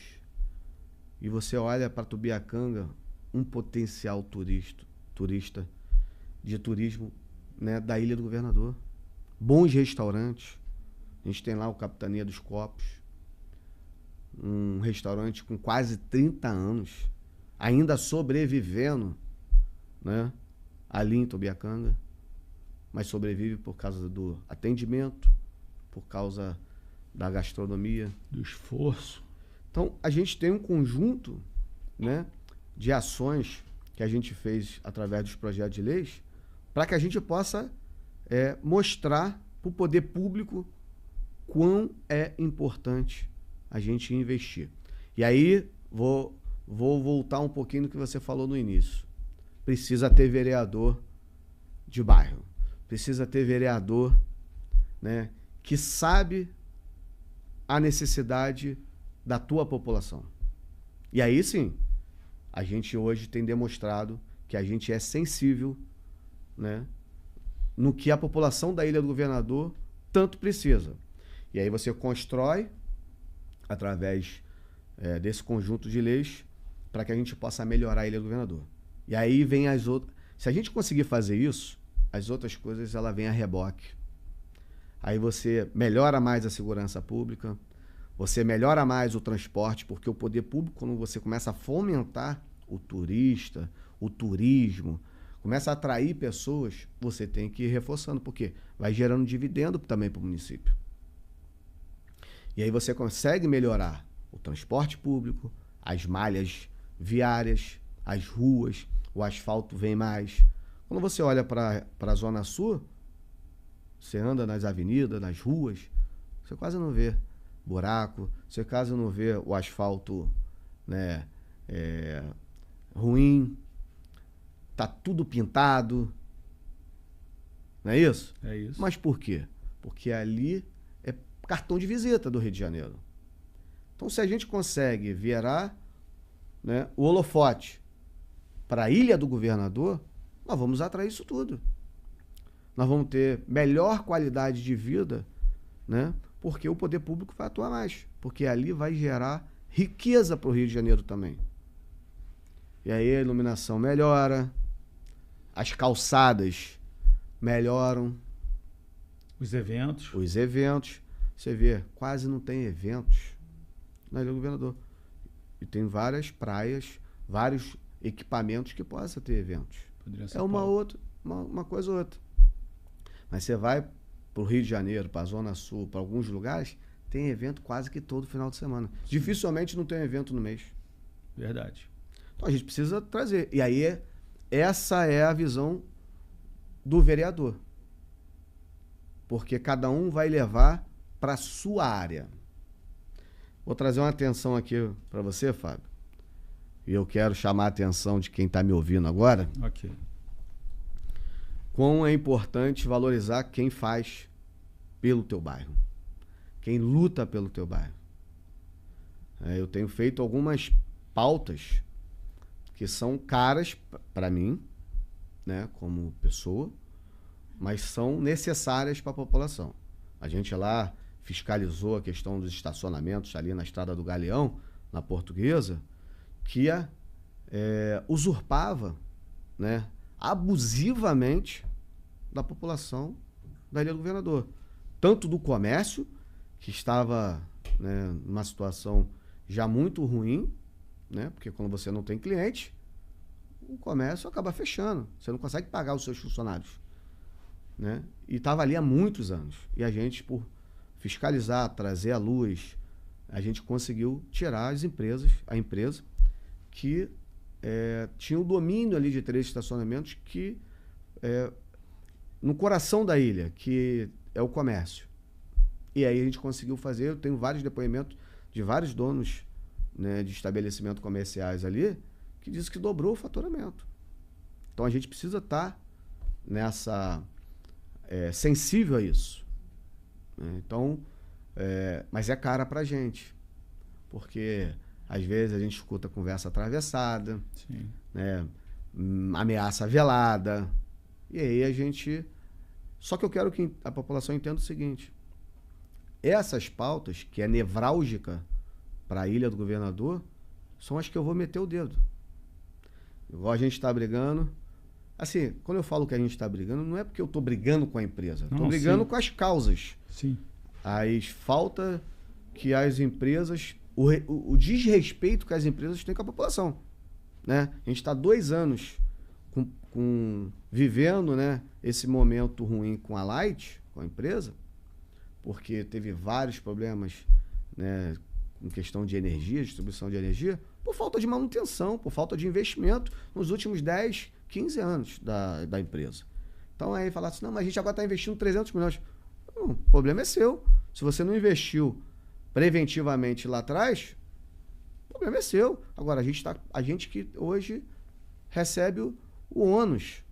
E você olha para Tubiacanga, um potencial turista de turismo, né, da Ilha do Governador. Bons restaurantes. A gente tem lá o Capitania dos Copos, um restaurante com quase 30 anos, ainda sobrevivendo, né, ali em Tubiacanga, mas sobrevive por causa do atendimento, por causa da gastronomia, do esforço. Então, a gente tem um conjunto, né, de ações que a gente fez através dos projetos de leis para que a gente possa mostrar para o poder público quão é importante a gente investir. E aí, vou voltar um pouquinho no que você falou no início. Precisa ter vereador de bairro. Precisa ter vereador, né, que sabe a necessidade da tua população. E aí sim, a gente hoje tem demonstrado que a gente é sensível, né, no que a população da Ilha do Governador tanto precisa. E aí você constrói, através desse conjunto de leis, para que a gente possa melhorar a Ilha do Governador. E aí vem as outras. Se a gente conseguir fazer isso, as outras coisas ela vem a reboque. Aí você melhora mais a segurança pública, você melhora mais o transporte, porque o poder público, quando você começa a fomentar o turista, o turismo, começa a atrair pessoas, você tem que ir reforçando, porque vai gerando dividendo também para o município. E aí você consegue melhorar o transporte público, as malhas viárias, as ruas, o asfalto vem mais. Quando você olha para a Zona Sul, você anda nas avenidas, nas ruas, você quase não vê buraco, você quase não vê o asfalto, né, ruim, tá tudo pintado, não é isso? É isso. Mas por quê? Porque ali é cartão de visita do Rio de Janeiro. Então, se a gente consegue virar, né, o holofote para a Ilha do Governador, nós vamos atrair isso tudo. Nós vamos ter melhor qualidade de vida, né? Porque o poder público vai atuar mais. Porque ali vai gerar riqueza para o Rio de Janeiro também. E aí a iluminação melhora, as calçadas melhoram. Os eventos. Os eventos. Você vê, quase não tem eventos na Ilha do Governador. E tem várias praias, vários equipamentos que possa ter eventos. É uma coisa ou outra. Mas você vai para o Rio de Janeiro, para a Zona Sul, para alguns lugares, tem evento quase que todo final de semana. Sim. Dificilmente não tem evento no mês. Verdade. Então a gente precisa trazer. E aí, essa é a visão do vereador. Porque cada um vai levar para a sua área. Vou trazer uma atenção aqui para você, Fábio. E eu quero chamar a atenção de quem está me ouvindo agora. Ok. Quão é importante valorizar quem faz pelo teu bairro. Quem luta pelo teu bairro. Eu tenho feito algumas pautas que são caras para mim, né, como pessoa, mas são necessárias para a população. A gente lá fiscalizou a questão dos estacionamentos ali na Estrada do Galeão, na Portuguesa, que usurpava, né, abusivamente da população da Ilha do Governador. Tanto do comércio, que estava, né, numa situação já muito ruim, né, porque quando você não tem cliente, o comércio acaba fechando. Você não consegue pagar os seus funcionários. Né? E estava ali há muitos anos. E a gente, por fiscalizar, trazer à luz, a gente conseguiu tirar a empresa que tinha o domínio ali de 3 estacionamentos que no coração da ilha, que é o comércio. E aí a gente conseguiu fazer, eu tenho vários depoimentos de vários donos, né, de estabelecimentos comerciais ali, que dizem que dobrou o faturamento. Então a gente precisa estar nessa sensível a isso. Né? Então, mas é cara pra gente. Porque às vezes a gente escuta conversa atravessada, Sim. Né, ameaça velada. E aí a gente... Só que eu quero que a população entenda o seguinte. Essas pautas, que é nevrálgica para a Ilha do Governador, são as que eu vou meter o dedo. Igual a gente está brigando. Assim, quando eu falo que a gente está brigando, não é porque eu estou brigando com a empresa. Estou brigando com as causas. Sim. As faltas que as empresas... O desrespeito que as empresas têm com a população. Né? A gente está 2 anos vivendo, né, esse momento ruim com a Light, com a empresa, porque teve vários problemas, né, em questão de energia, distribuição de energia, por falta de manutenção, por falta de investimento nos últimos 10, 15 anos da empresa. Então aí falar assim, não, mas a gente agora está investindo 300 milhões. Não, o problema é seu. Se você não investiu preventivamente lá atrás, o problema é seu. Agora, a gente que hoje recebe o ônus,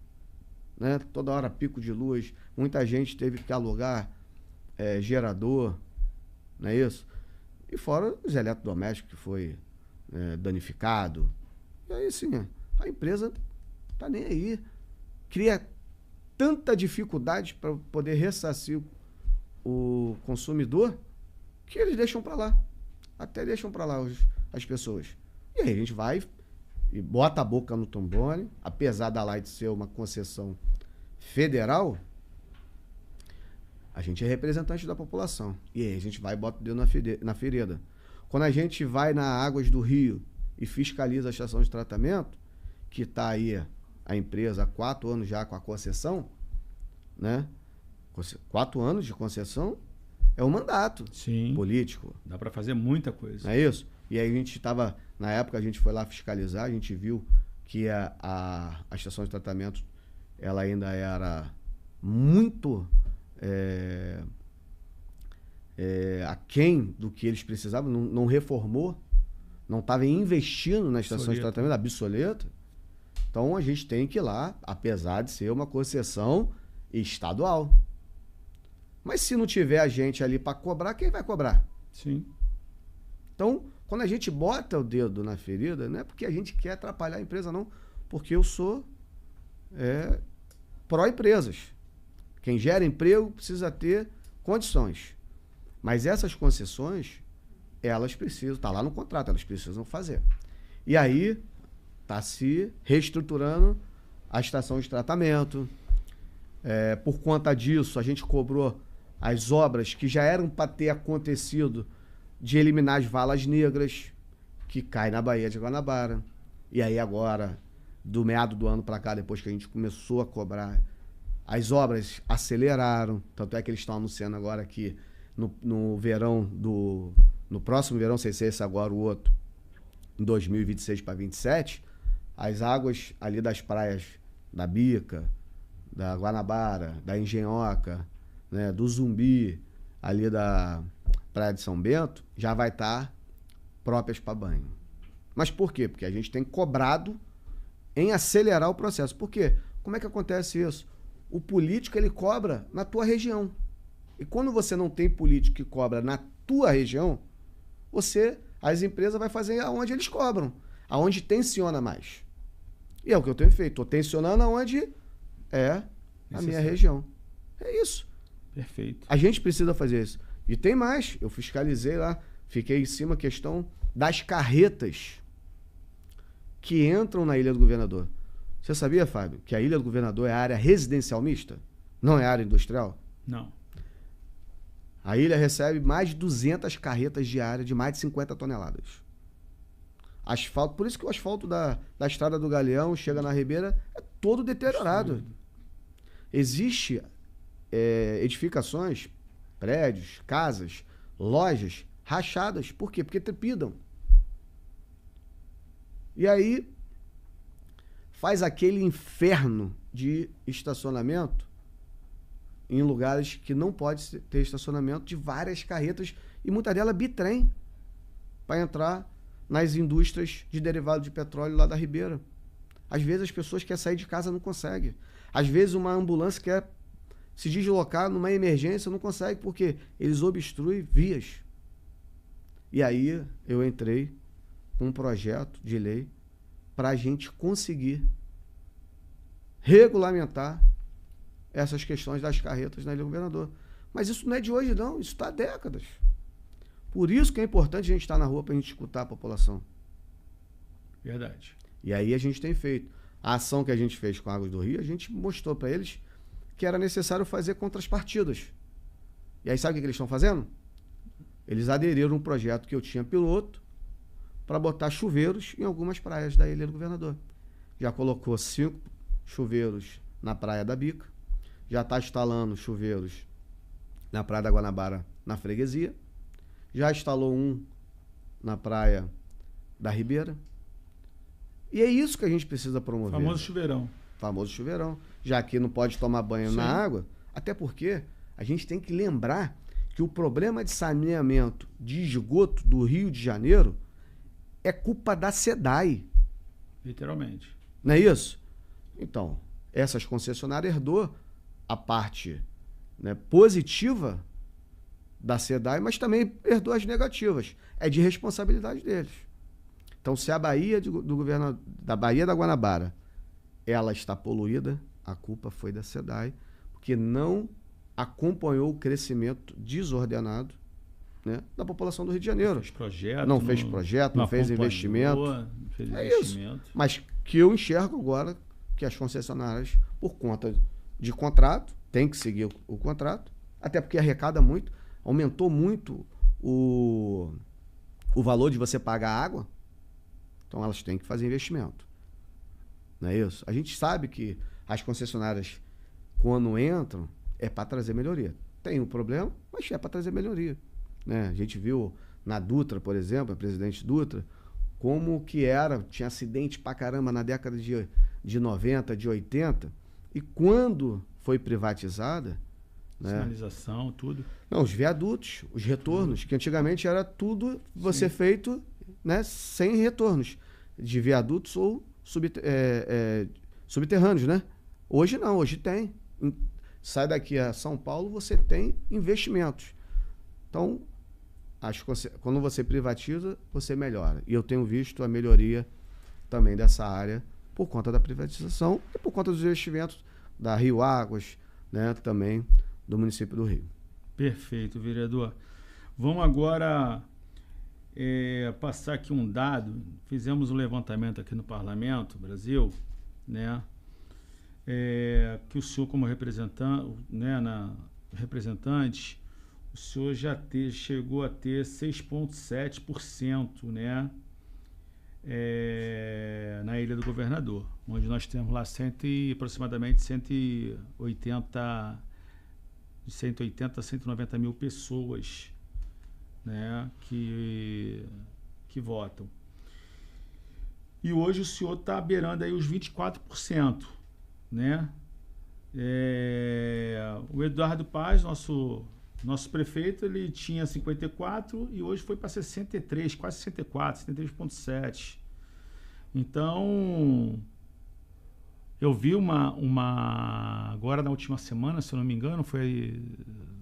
né? Toda hora pico de luz, muita gente teve que alugar gerador, não é isso? E fora os eletrodomésticos que foi danificado. E aí, sim, a empresa tá nem aí. Cria tanta dificuldade para poder ressarcir o consumidor que eles deixam para lá. Até deixam para lá as pessoas. E aí a gente vai e bota a boca no trombone, apesar da Light ser uma concessão federal, A gente é representante da população. E aí a gente vai e bota o dedo na ferida. Quando a gente vai na Águas do Rio e fiscaliza a estação de tratamento, que está aí a empresa há 4 anos já com a concessão, né? 4 anos de concessão é um mandato político. Dá para fazer muita coisa. Não é isso? E aí a gente estava, na época a gente foi lá fiscalizar, a gente viu que a estação de tratamento ela ainda era muito aquém do que eles precisavam, não reformou, não estava investindo na estação de tratamento, obsoleta. Então a gente tem que ir lá, apesar de ser uma concessão estadual. Mas se não tiver a gente ali para cobrar, quem vai cobrar? Sim. Então, quando a gente bota o dedo na ferida, não é porque a gente quer atrapalhar a empresa, não. Porque eu sou pró-empresas. Quem gera emprego precisa ter condições. Mas essas concessões, elas precisam, está lá no contrato, elas precisam fazer. E aí, está se reestruturando a estação de tratamento. Por conta disso, a gente cobrou as obras que já eram para ter acontecido de eliminar as valas negras que caem na Baía de Guanabara. E aí agora, do meado do ano para cá, depois que a gente começou a cobrar, as obras aceleraram. Tanto é que eles estão anunciando agora que no verão no próximo verão, sem ser esse agora o outro, em 2026 para 2027, as águas ali das praias da Bica, da Guanabara, da Engenhoca, né, do Zumbi, ali da Praia de São Bento, já vai estar próprias para banho. Mas por quê? Porque a gente tem cobrado em acelerar o processo. Por quê? Como é que acontece isso? O político, ele cobra na tua região. E quando você não tem político que cobra na tua região, as empresas vão fazer aonde eles cobram, aonde tensiona mais. E é o que eu tenho feito. Estou tensionando aonde a minha região. É isso. Perfeito. A gente precisa fazer isso. E tem mais. Eu fiscalizei lá, fiquei em cima a questão das carretas que entram na Ilha do Governador. Você sabia, Fábio, que a Ilha do Governador é área residencial mista? Não é área industrial? Não. A ilha recebe mais de 200 carretas diárias de mais de 50 toneladas. Asfalto, por isso que o asfalto da Estrada do Galeão chega na Ribeira é todo deteriorado. Existe edificações, prédios, casas, lojas rachadas. Por quê? Porque trepidam. E aí faz aquele inferno de estacionamento em lugares que não pode ter estacionamento de várias carretas e muitas delas bitrem para entrar nas indústrias de derivado de petróleo lá da Ribeira. Às vezes as pessoas querem sair de casa, não conseguem. Às vezes uma ambulância quer se deslocar numa emergência, não consegue porque eles obstruem vias. E aí eu entrei com um projeto de lei para a gente conseguir regulamentar essas questões das carretas na Ilha do Governador. Mas isso não é de hoje, não. Isso está há décadas. Por isso que é importante a gente estar na rua para a gente escutar a população. Verdade. E aí a gente tem feito. A ação que a gente fez com a Águas do Rio, a gente mostrou para eles que era necessário fazer contrapartidas. E aí sabe o que eles estão fazendo? Eles aderiram a um projeto que eu tinha piloto para botar chuveiros em algumas praias da Ilha do Governador. Já colocou 5 chuveiros na Praia da Bica, já está instalando chuveiros na Praia da Guanabara, na Freguesia, já instalou um na Praia da Ribeira. E é isso que a gente precisa promover. Famoso chuveirão. Famoso chuveirão. Já que não pode tomar banho na água, até porque a gente tem que lembrar que o problema de saneamento de esgoto do Rio de Janeiro é culpa da SEDAI. Literalmente. Não é isso? Então, essas concessionárias herdou a parte, né, positiva da SEDAI, mas também herdou as negativas. É de responsabilidade deles. Então, se a Baía da Baía da Guanabara ela está poluída, a culpa foi da SEDAI, porque não acompanhou o crescimento desordenado, né, da população do Rio de Janeiro. Não fez projeto, não fez investimento. Não fez investimento. Isso. Mas que eu enxergo agora que as concessionárias, por conta de contrato, tem que seguir o contrato, até porque arrecada muito, aumentou muito o valor de você pagar a água, então elas têm que fazer investimento. Não é isso? A gente sabe que as concessionárias, quando entram, é para trazer melhoria. Tem um problema, mas é para trazer melhoria. Né? A gente viu na Dutra, por exemplo, a presidente Dutra, como que tinha acidente pra caramba na década de 90, de 80, e quando foi privatizada... Né? Sinalização, tudo. Não, os viadutos, os retornos, que antigamente era tudo você feito, né, sem retornos, de viadutos ou subterrâneos, né? Hoje não, hoje tem. Sai daqui a São Paulo, você tem investimentos. Então, quando você privatiza, você melhora. E eu tenho visto a melhoria também dessa área por conta da privatização e por conta dos investimentos da Rio Águas, né, também do município do Rio. Perfeito, vereador. Vamos agora passar aqui um dado. Fizemos um levantamento aqui no Parlamento Brasil, né? Que o senhor, como representante, né, representante, o senhor já chegou a ter 6,7%, né? Na Ilha do Governador, onde nós temos lá aproximadamente 180 a 190 mil pessoas, né, que votam. E hoje o senhor está beirando aí os 24%, né? O Eduardo Paz, nosso prefeito, ele tinha 54 e hoje foi para 63, quase 64, 63,7. Então, eu vi agora na última semana, se eu não me engano, foi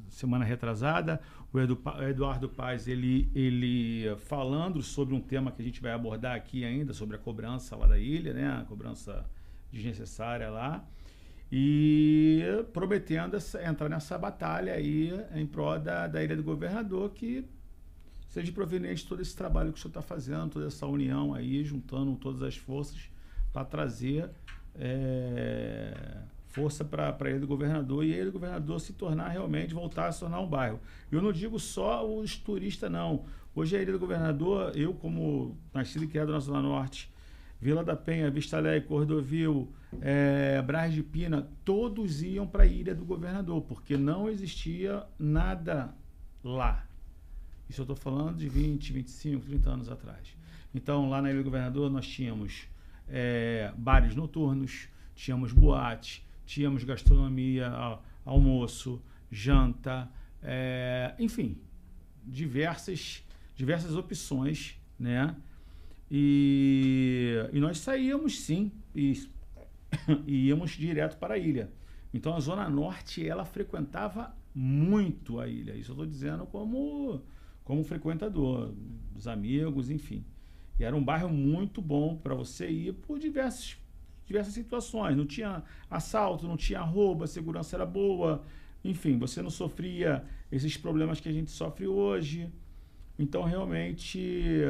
semana retrasada, o Eduardo Paz, ele falando sobre um tema que a gente vai abordar aqui ainda, sobre a cobrança lá da ilha, né? A cobrança desnecessária lá, e prometendo entrar nessa batalha aí em prol da Ilha do Governador, que seja proveniente de todo esse trabalho que o senhor está fazendo, toda essa união aí, juntando todas as forças para trazer força para a Ilha do Governador, e a Ilha do Governador voltar a se tornar um bairro. Eu não digo só os turistas, não. Hoje a Ilha do Governador, eu como nascido e criado na Zona Norte, Vila da Penha, Vista Alegre, Cordovil, Braz de Pina, todos iam para a Ilha do Governador, porque não existia nada lá. Isso eu estou falando de 20, 25, 30 anos atrás. Então, lá na Ilha do Governador, nós tínhamos bares noturnos, tínhamos boate, tínhamos gastronomia, almoço, janta, enfim, diversas opções, né? E nós saíamos, sim, e íamos direto para a ilha. Então, a Zona Norte, ela frequentava muito a ilha. Isso eu estou dizendo como frequentador, dos amigos, enfim. E era um bairro muito bom para você ir por diversas situações. Não tinha assalto, não tinha roubo, a segurança era boa. Enfim, você não sofria esses problemas que a gente sofre hoje. Então, realmente,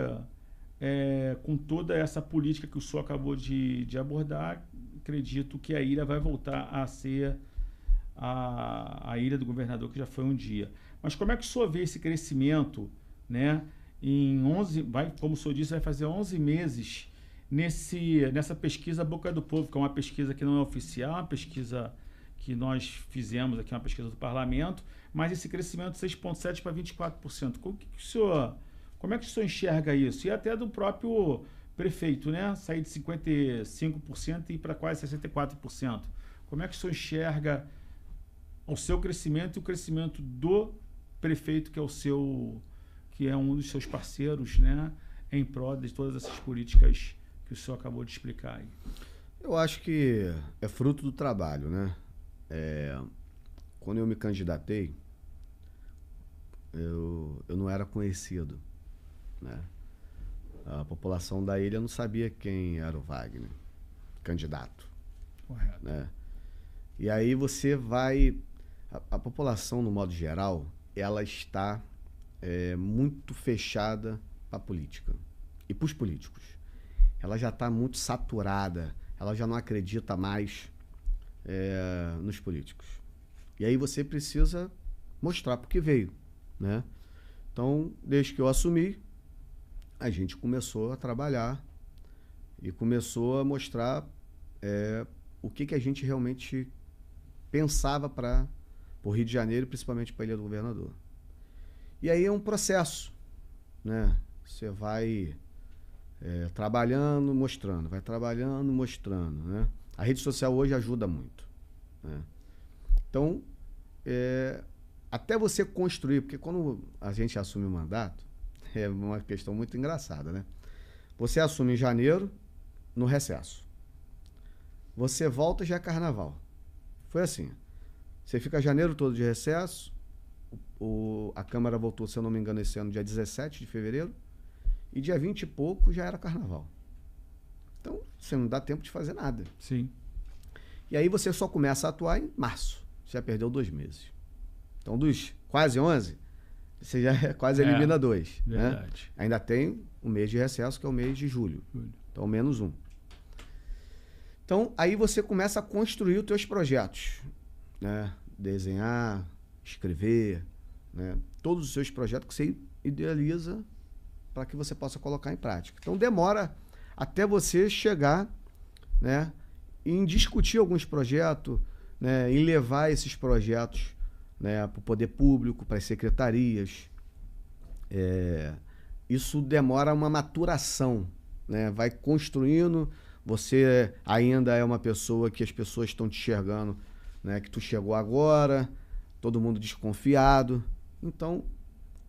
com toda essa política que o senhor acabou de abordar, acredito que a ilha vai voltar a ser a Ilha do Governador, que já foi um dia. Mas como é que o senhor vê esse crescimento, né? Como o senhor disse, vai fazer 11 meses nessa pesquisa Boca do Povo, que é uma pesquisa que não é oficial, uma pesquisa que nós fizemos aqui, uma pesquisa do Parlamento, mas esse crescimento de 6,7% para 24%. Como é que o senhor enxerga isso? E até do próprio prefeito, né? Sair de 55% e ir para quase 64%. Como é que o senhor enxerga o seu crescimento e o crescimento do prefeito, que é um dos seus parceiros, né? Em prol de todas essas políticas que o senhor acabou de explicar aí? Eu acho que é fruto do trabalho, né? Quando eu me candidatei, eu não era conhecido, né? A população da ilha não sabia quem era o Wagner, candidato. Correto. Né? E aí você vai... A população, no modo geral, ela está muito fechada para a política e para os políticos. Ela já está muito saturada, ela já não acredita mais nos políticos. E aí você precisa mostrar porque veio, né? Então, desde que eu assumi, a gente começou a trabalhar e começou a mostrar o que a gente realmente pensava para o Rio de Janeiro, principalmente para a Ilha do Governador. E aí é um processo, né? Você vai trabalhando, mostrando, vai trabalhando, mostrando, né? A rede social hoje ajuda muito, né? Então, até você construir, porque quando a gente assume o mandato, é uma questão muito engraçada, né? Você assume em janeiro, no recesso. Você volta, já é carnaval. Foi assim. Você fica janeiro todo de recesso, a Câmara voltou, se eu não me engano, esse ano, dia 17 de fevereiro, e dia 20 e pouco já era carnaval. Então, você não dá tempo de fazer nada. Sim. E aí você só começa a atuar em março. Você já perdeu 2 meses. Então, dos quase 11, você já quase elimina 2. Verdade. Né? Ainda tem um mês de recesso, que é o mês de julho. Então, menos 1. Então, aí você começa a construir os teus projetos. Né? Desenhar, escrever, né? Todos os seus projetos que você idealiza para que você possa colocar em prática. Então, demora até você chegar, né, em discutir alguns projetos, né, em levar esses projetos, né, para o poder público, para as secretarias. Isso demora uma maturação, né? Vai construindo, você ainda é uma pessoa que as pessoas estão te enxergando, né, que tu chegou agora, todo mundo desconfiado. Então,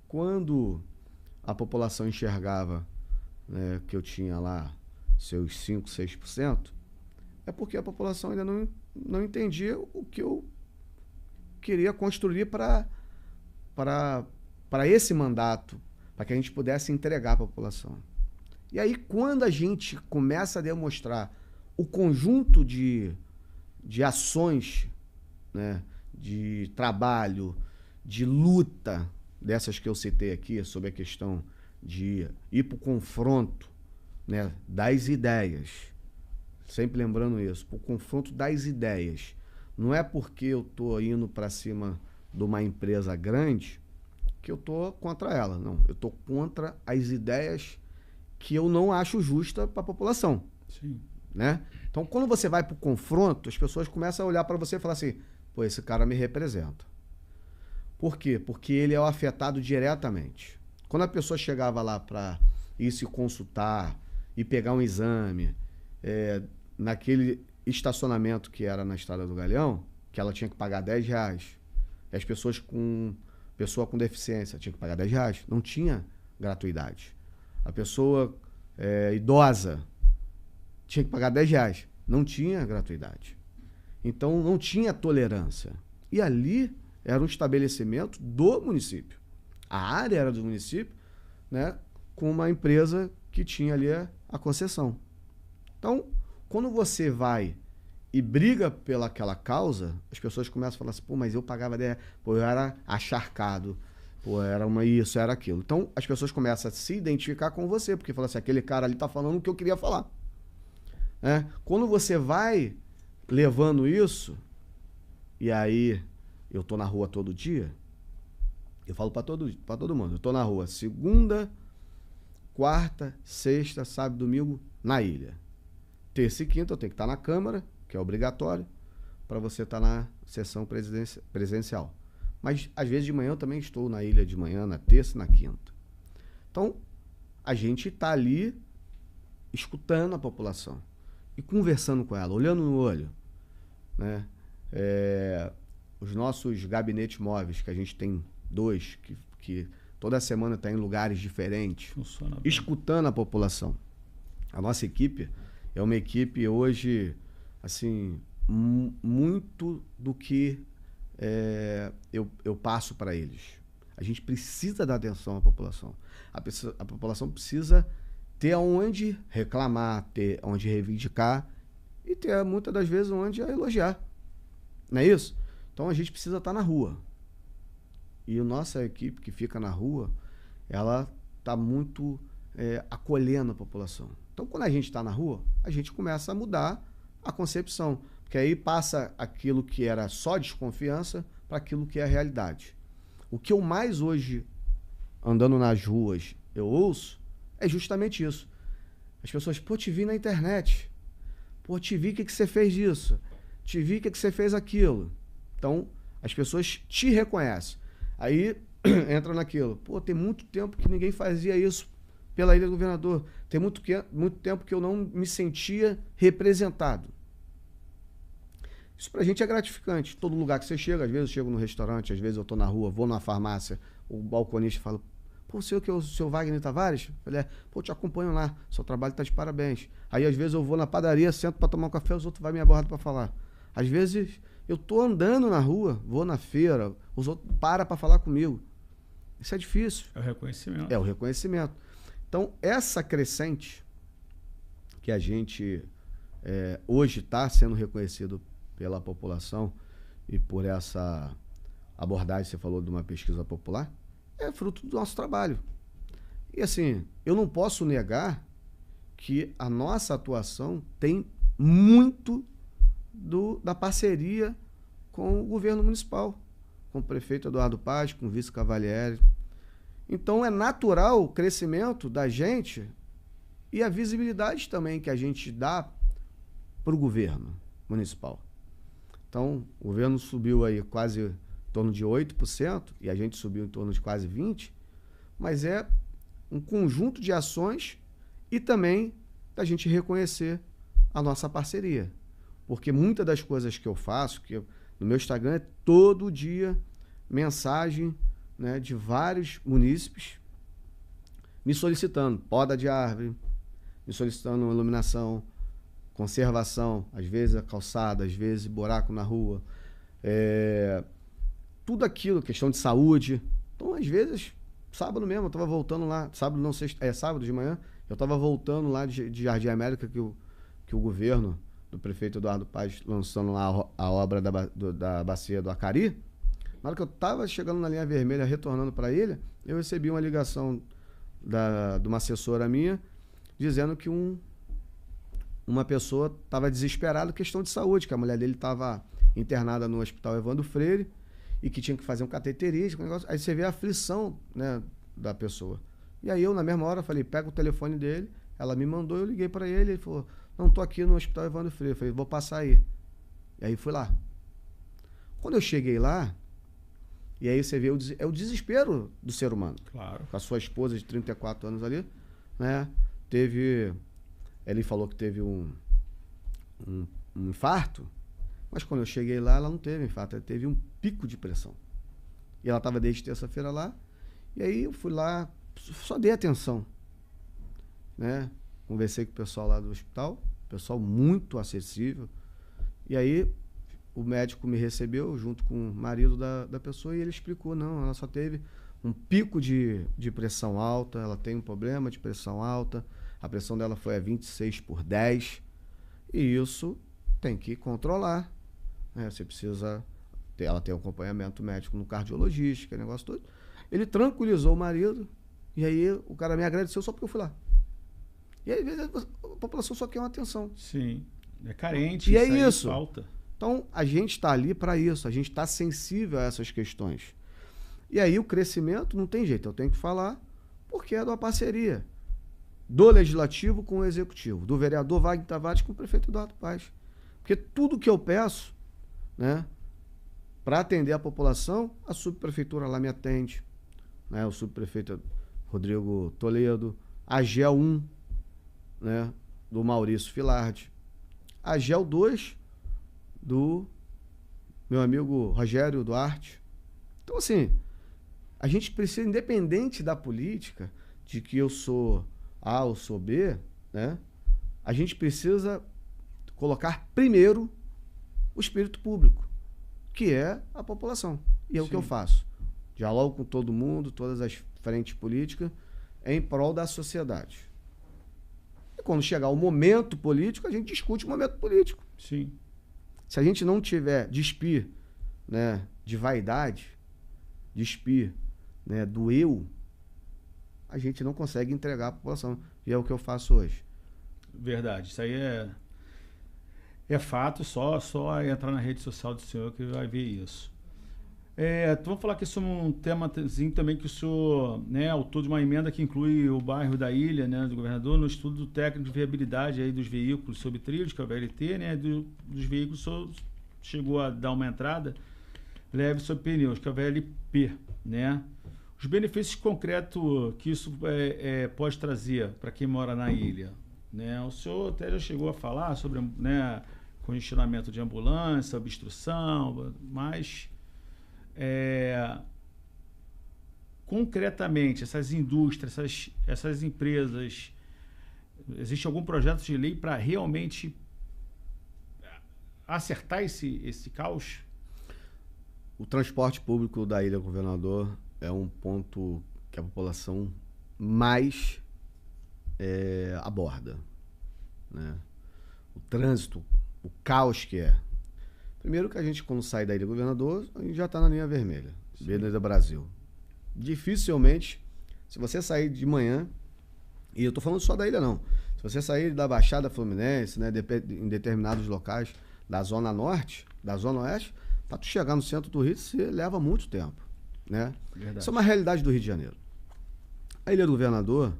quando a população enxergava, né, que eu tinha lá seus 5%, 6%, é porque a população ainda não entendia o que eu queria construir para esse mandato, para que a gente pudesse entregar para a população. E aí, quando a gente começa a demonstrar o conjunto de ações, né, de trabalho, de luta, dessas que eu citei aqui, sobre a questão de ir para o confronto, né, das ideias, sempre lembrando isso, para o confronto das ideias. Não é porque eu estou indo para cima de uma empresa grande que eu estou contra ela, não. Eu estou contra as ideias que eu não acho justa para a população. Sim. Né? Então, quando você vai para o confronto, as pessoas começam a olhar para você e falar assim, pô, esse cara me representa. Por quê? Porque ele é o afetado diretamente. Quando a pessoa chegava lá para ir se consultar e pegar um exame, naquele estacionamento que era na Estrada do Galeão, que ela tinha que pagar R$10, e as pessoa com deficiência tinha que pagar R$10, não tinha gratuidade. A pessoa idosa tinha que pagar R$10, não tinha gratuidade. Então, não tinha tolerância. E ali era um estabelecimento do município. A área era do município, né, com uma empresa que tinha ali a concessão. Então, quando você vai e briga pelaquela causa, as pessoas começam a falar assim, pô, mas eu pagava 10, pô, eu era acharcado, pô, era isso, era aquilo. Então, as pessoas começam a se identificar com você, porque falam assim, aquele cara ali tá falando o que eu queria falar. Quando você vai levando isso, e aí eu tô na rua todo dia, eu falo para todo mundo, eu tô na rua segunda, quarta, sexta, sábado, domingo, na ilha. Terça e quinta eu tenho que estar na Câmara, que é obrigatório, para você estar na sessão presencial. Mas, às vezes, de manhã eu também estou na ilha de manhã, na terça e na quinta. Então, a gente está ali escutando a população e conversando com ela, olhando no olho. Né? Os nossos gabinetes móveis, que a gente tem 2, que toda semana está em lugares diferentes, escutando a população. A nossa equipe é uma equipe hoje, assim, muito do que eu passo para eles. A gente precisa dar atenção à população. A população precisa ter onde reclamar, ter onde reivindicar e ter, muitas das vezes, onde elogiar. Não é isso? Então, a gente precisa estar na rua. E a nossa equipe que fica na rua, ela está muito acolhendo a população. Então, quando a gente está na rua, a gente começa a mudar a concepção. Porque aí passa aquilo que era só desconfiança para aquilo que é a realidade. O que eu mais hoje, andando nas ruas, eu ouço, é justamente isso. As pessoas, pô, te vi na internet. Pô, te vi, o que você fez disso? Te vi, o que você fez aquilo? Então, as pessoas te reconhecem. Aí, entra naquilo. Pô, tem muito tempo que ninguém fazia isso pela Ilha do Governador. Tem muito tempo que eu não me sentia representado. Isso pra gente é gratificante. Todo lugar que você chega, às vezes eu chego no restaurante, às vezes eu tô na rua, vou numa farmácia, o balconista fala, pô, o senhor que é o seu Wagner Tavares? Eu falei, pô, te acompanho lá, seu trabalho tá de parabéns. Aí às vezes eu vou na padaria, sento pra tomar um café, os outros vão me abordar pra falar. Às vezes eu tô andando na rua, vou na feira, os outros param pra falar comigo. Isso é difícil. É o reconhecimento. É o reconhecimento. Então, essa crescente que a gente hoje está sendo reconhecido pela população e por essa abordagem, você falou de uma pesquisa popular, é fruto do nosso trabalho. E assim, eu não posso negar que a nossa atuação tem muito da parceria com o governo municipal, com o prefeito Eduardo Paz, com o vice Cavalieri. Então é natural o crescimento da gente e a visibilidade também que a gente dá para o governo municipal. Então, o governo subiu aí quase em torno de 8% e a gente subiu em torno de quase 20%, mas é um conjunto de ações e também da gente reconhecer a nossa parceria. Porque muitas das coisas que eu faço, no meu Instagram é todo dia mensagem, né, de vários munícipes me solicitando poda de árvore, me solicitando iluminação, conservação, às vezes a calçada, às vezes buraco na rua, tudo aquilo, questão de saúde. Então, às vezes, sábado mesmo, eu estava voltando lá, sábado de manhã, eu estava voltando lá de Jardim América, que o governo do prefeito Eduardo Paz lançando lá a obra da bacia do Acari. Na hora que eu estava chegando na linha vermelha, retornando para ele, eu recebi uma ligação de uma assessora minha, dizendo que uma pessoa estava desesperada em questão de saúde, que a mulher dele estava internada no Hospital Evandro Freire e que tinha que fazer um cateterismo, um negócio. Aí você vê a aflição, né, da pessoa. E aí eu, na mesma hora, falei, pega o telefone dele, ela me mandou, eu liguei para ele, ele falou, não, tô aqui no Hospital Evandro Freire. Eu falei, vou passar aí. E aí fui lá. Quando eu cheguei lá, e aí você vê o desespero do ser humano. Claro. Com a sua esposa de 34 anos ali, né? Ele falou que teve um infarto, mas quando eu cheguei lá, ela não teve infarto, ela teve um pico de pressão. E ela estava desde terça-feira lá, e aí eu fui lá, só dei atenção, né? Conversei com o pessoal lá do hospital, pessoal muito acessível, e aí o médico me recebeu junto com o marido da pessoa e ele explicou, não, ela só teve um pico de pressão alta, ela tem um problema de pressão alta, a pressão dela foi a 26/10 e isso tem que controlar, né? Você precisa ela tem um acompanhamento médico no cardiologista, que é negócio todo. Ele tranquilizou o marido e aí o cara me agradeceu só porque eu fui lá. E aí, às vezes, a população só quer uma atenção. Sim, é carente, e é isso. Falta. Então, a gente está ali para isso, a gente está sensível a essas questões. E aí, o crescimento não tem jeito, eu tenho que falar, porque é de uma parceria do Legislativo com o Executivo, do vereador Wagner Tavares com o prefeito Eduardo Paz. Porque tudo que eu peço, né, para atender a população, a subprefeitura lá me atende, né, o subprefeito Rodrigo Toledo, a GEL 1, né, do Maurício Filardi, a GEL 2 do meu amigo Rogério Duarte. Então, assim, a gente precisa, independente da política, de que eu sou A ou sou B, né, a gente precisa colocar primeiro o espírito público, que é a população. E é o que eu faço. Dialogo com todo mundo, todas as frentes políticas, em prol da sociedade. E quando chegar o momento político, a gente discute o momento político. Sim. Se a gente não tiver despir, né, de vaidade, despir, né, do eu, a gente não consegue entregar à população. E é o que eu faço hoje. Verdade. Isso aí é fato, só entrar na rede social do senhor que vai ver isso. Vamos falar aqui sobre um temazinho também que o senhor, né, autor de uma emenda que inclui o bairro da Ilha, né, do governador, no estudo do técnico de viabilidade aí dos veículos sob trilhos, que é o VLT, né, dos veículos, o senhor chegou a dar uma entrada leve sobre pneus, que é o VLP, né? Os benefícios concretos que isso pode trazer para quem mora na ilha, né? O senhor até já chegou a falar sobre, né, congestionamento de ambulância, obstrução, mas concretamente essas indústrias, essas empresas, existe algum projeto de lei para realmente acertar esse caos? O transporte público da Ilha Governador é um ponto que a população mais aborda, né? O trânsito, o caos que é. Primeiro que a gente, quando sai da Ilha Governador, a gente já está na linha vermelha, Avenida Brasil. Dificilmente, se você sair de manhã, e eu estou falando só da ilha não, se você sair da Baixada Fluminense, né, em determinados locais da Zona Norte, da Zona Oeste, para tu chegar no centro do Rio, você leva muito tempo, né? Verdade. Isso é uma realidade do Rio de Janeiro. A Ilha do Governador,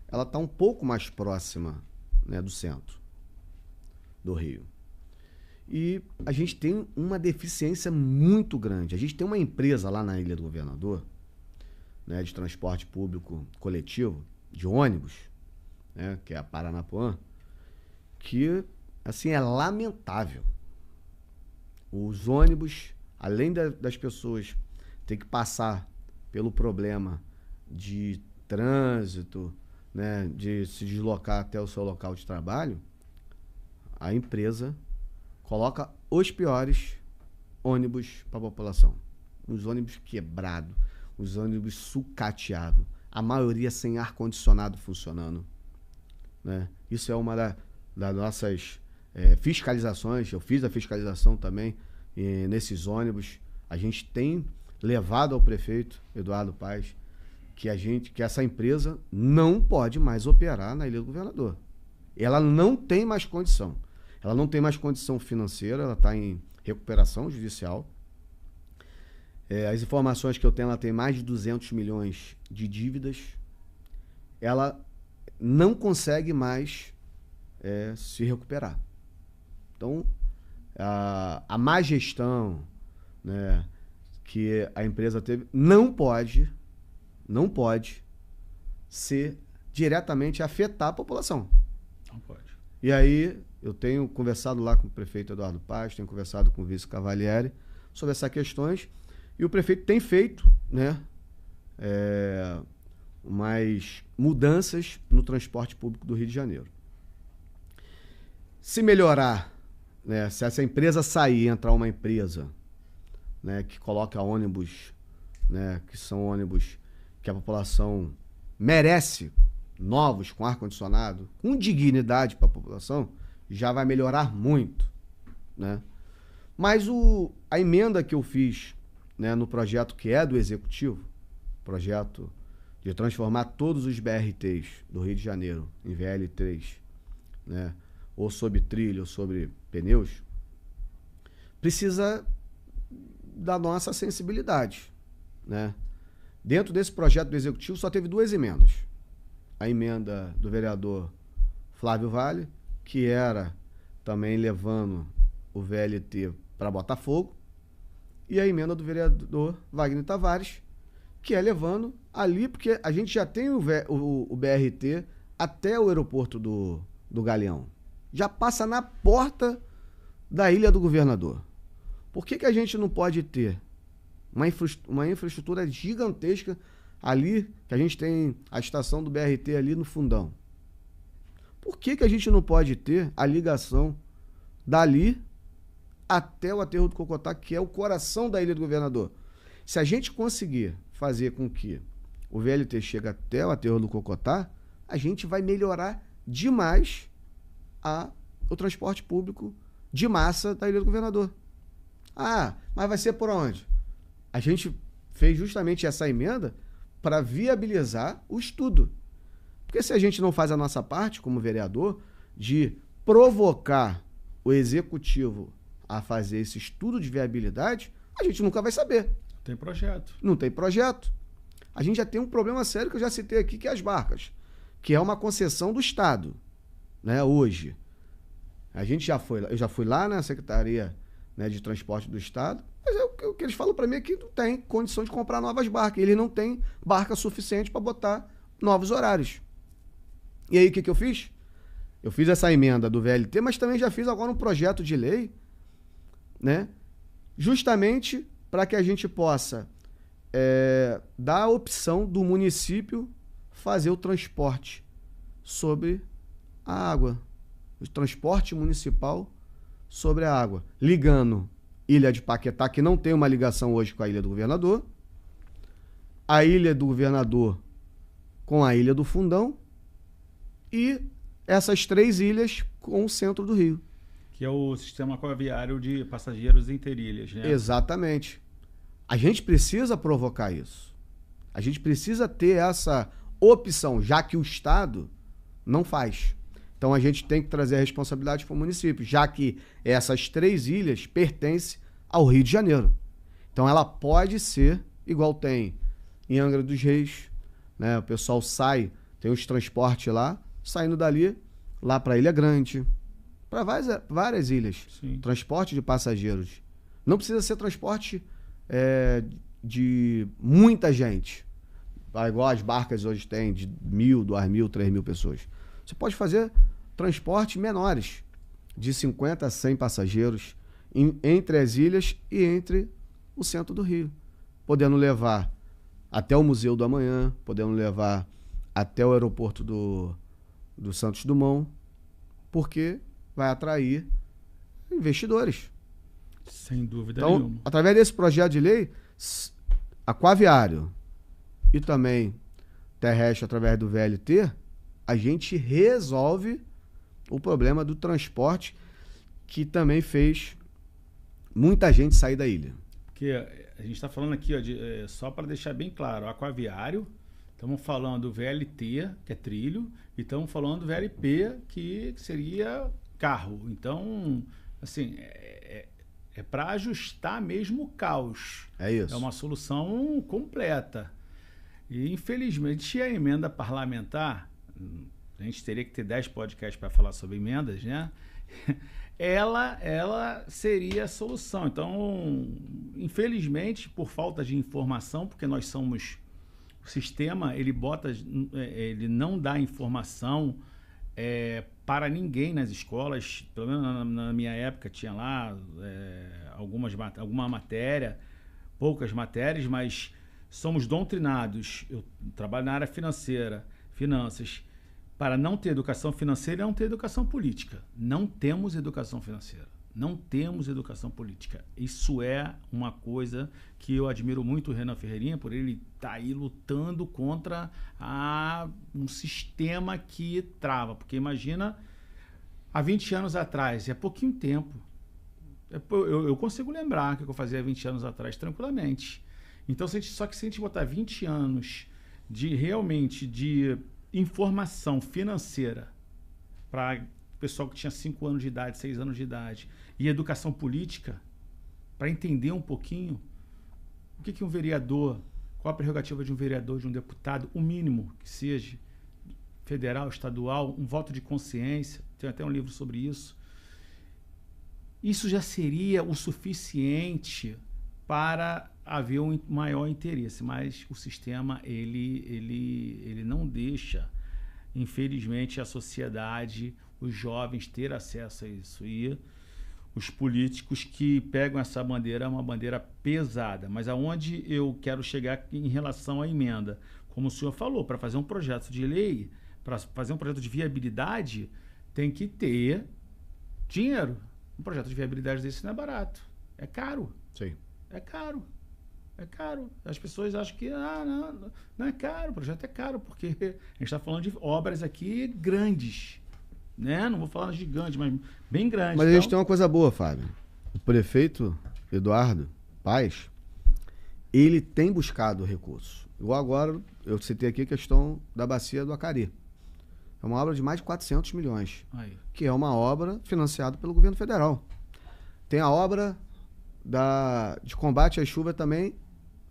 ela está um pouco mais próxima, né, do centro do Rio. E a gente tem uma deficiência muito grande. A gente tem uma empresa lá na Ilha do Governador, né, de transporte público coletivo, de ônibus, né, que é a Paranapuã, que, assim, é lamentável. Os ônibus, além das pessoas ter que passar pelo problema de trânsito, né, de se deslocar até o seu local de trabalho, a empresa coloca os piores ônibus para a população. Os ônibus quebrados, os ônibus sucateados, a maioria sem ar-condicionado funcionando, né? Isso é uma das nossas fiscalizações. Eu fiz a fiscalização também nesses ônibus. A gente tem levado ao prefeito Eduardo Paes que essa empresa não pode mais operar na Ilha do Governador. Ela não tem mais condição. Ela não tem mais condição financeira, ela está em recuperação judicial. As informações que eu tenho, ela tem mais de 200 milhões de dívidas. Ela não consegue mais se recuperar. Então, a má gestão, né, que a empresa teve não pode ser diretamente afetar a população. Não pode. E aí, eu tenho conversado lá com o prefeito Eduardo Paes, tenho conversado com o vice Cavalieri sobre essas questões, e o prefeito tem feito, né, umas mudanças no transporte público do Rio de Janeiro. Se melhorar, né, se essa empresa sair e entrar uma empresa, né, que coloca ônibus, né, que são ônibus que a população merece, novos, com ar-condicionado, com dignidade para a população, já vai melhorar muito, né? Mas a emenda que eu fiz, né, no projeto que é do Executivo, projeto de transformar todos os BRTs do Rio de Janeiro em VL3, né, ou sobre trilho ou sobre pneus, precisa da nossa sensibilidade, né? Dentro desse projeto do Executivo só teve 2 emendas. A emenda do vereador Flávio Vale, que era também levando o VLT para Botafogo, e a emenda do vereador Wagner Tavares, que é levando ali, porque a gente já tem o BRT até o aeroporto do Galeão. Já passa na porta da Ilha do Governador. Por que a gente não pode ter uma infraestrutura gigantesca ali, que a gente tem a estação do BRT ali no fundão? Por que a gente não pode ter a ligação dali até o aterro do Cocotá, que é o coração da Ilha do Governador? Se a gente conseguir fazer com que o VLT chegue até o aterro do Cocotá, a gente vai melhorar demais o transporte público de massa da Ilha do Governador. Ah, mas vai ser por onde? A gente fez justamente essa emenda para viabilizar o estudo. Porque se a gente não faz a nossa parte, como vereador, de provocar o executivo a fazer esse estudo de viabilidade, a gente nunca vai saber. Tem projeto. Não tem projeto. A gente já tem um problema sério que eu já citei aqui, que é as barcas, que é uma concessão do Estado, né, hoje. Eu já fui lá na Secretaria, né, de Transporte do Estado, mas o que eles falam para mim é que não tem condição de comprar novas barcas. Ele não tem barca suficiente para botar novos horários. E aí o que eu fiz? Eu fiz essa emenda do VLT, mas também já fiz agora um projeto de lei, né, justamente para que a gente possa dar a opção do município fazer o transporte sobre a água. O transporte municipal sobre a água. Ligando Ilha de Paquetá, que não tem uma ligação hoje com a Ilha do Governador, a Ilha do Governador com a Ilha do Fundão e essas 3 ilhas com o centro do Rio. Que é o sistema aquaviário de passageiros interilhas, né? Exatamente. A gente precisa provocar isso. A gente precisa ter essa opção, já que o Estado não faz. Então a gente tem que trazer a responsabilidade para o município, já que essas 3 ilhas pertencem ao Rio de Janeiro. Então ela pode ser igual tem em Angra dos Reis, né? O pessoal sai, tem os transportes lá, saindo dali, lá para Ilha Grande, para várias ilhas. Sim. Transporte de passageiros. Não precisa ser transporte de muita gente, igual as barcas hoje têm, de 1.000, 2.000, 3.000 pessoas. Você pode fazer transportes menores, de 50 a 100 passageiros, entre as ilhas e entre o centro do Rio, podendo levar até o Museu do Amanhã, podendo levar até o aeroporto do Santos Dumont, porque vai atrair investidores. Sem dúvida então, nenhuma. Através desse projeto de lei, aquaviário e também terrestre através do VLT, a gente resolve o problema do transporte, que também fez muita gente sair da ilha. Porque a gente está falando aqui, ó, só para deixar bem claro, aquaviário, estamos falando do VLT, que é trilho, e estamos falando do VLP, que seria carro. Então, assim, é para ajustar mesmo o caos. É isso. É uma solução completa. E, infelizmente, a emenda parlamentar, a gente teria que ter 10 podcasts para falar sobre emendas, né? Ela seria a solução. Então, infelizmente, por falta de informação, porque nós somos... O sistema, ele não dá informação para ninguém nas escolas. Pelo menos na minha época tinha lá alguma matéria, poucas matérias, mas somos doutrinados. Eu trabalho na área finanças, para não ter educação financeira e não ter educação política. Não temos educação financeira. Não temos educação política. Isso é uma coisa que eu admiro muito o Renan Ferreirinha, por ele estar aí lutando contra um sistema que trava. Porque imagina, há 20 anos atrás, é pouquinho tempo. Eu consigo lembrar o que eu fazia há 20 anos atrás tranquilamente. Então, só que se a gente botar 20 anos realmente de informação financeira para pessoal que tinha 5 anos de idade, 6 anos de idade, e educação política, para entender um pouquinho o que um vereador, qual a prerrogativa de um vereador, de um deputado, o mínimo que seja, federal, estadual, um voto de consciência, tem até um livro sobre isso. Isso já seria o suficiente para haver um maior interesse, mas o sistema ele não deixa, infelizmente, a sociedade, os jovens ter acesso a isso. E os políticos que pegam essa bandeira é uma bandeira pesada. Mas aonde eu quero chegar em relação à emenda? Como o senhor falou, para fazer um projeto de lei, para fazer um projeto de viabilidade, tem que ter dinheiro. Um projeto de viabilidade desse não é barato. É caro. Sim. É caro. É caro. As pessoas acham que não é caro. O projeto é caro, porque a gente está falando de obras aqui grandes. Né? Não vou falar gigante, mas bem grande. Mas a gente tem uma coisa boa, Fábio. O prefeito Eduardo Paes, ele tem buscado recursos. Igual agora, eu citei aqui a questão da bacia do Acari. É uma obra de mais de 400 milhões, Aí. que é uma obra financiada pelo governo federal. Tem a obra de combate à chuva também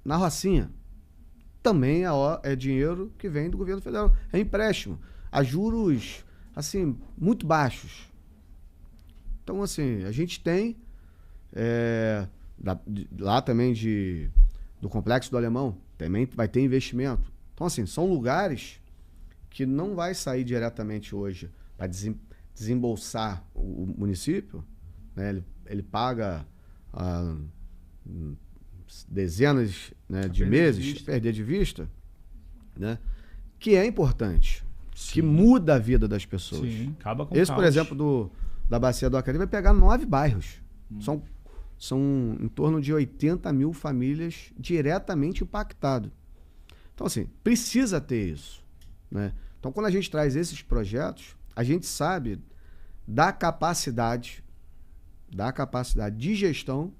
na Rocinha. Também é dinheiro que vem do governo federal. É empréstimo. A juros, assim, muito baixos. Então, assim, a gente tem lá também do Complexo do Alemão, também vai ter investimento. Então, assim, são lugares que não vai sair diretamente hoje para desembolsar o município, né? Ele paga dezenas, né, de meses, perder de vista, né? Que é importante, sim, que muda a vida das pessoas. Sim, acaba com esse, por exemplo, da Bacia do Acari vai pegar 9 bairros. São em torno de 80 mil famílias diretamente impactadas. Então, assim, precisa ter isso, né? Então, quando a gente traz esses projetos, a gente sabe da capacidade de gestão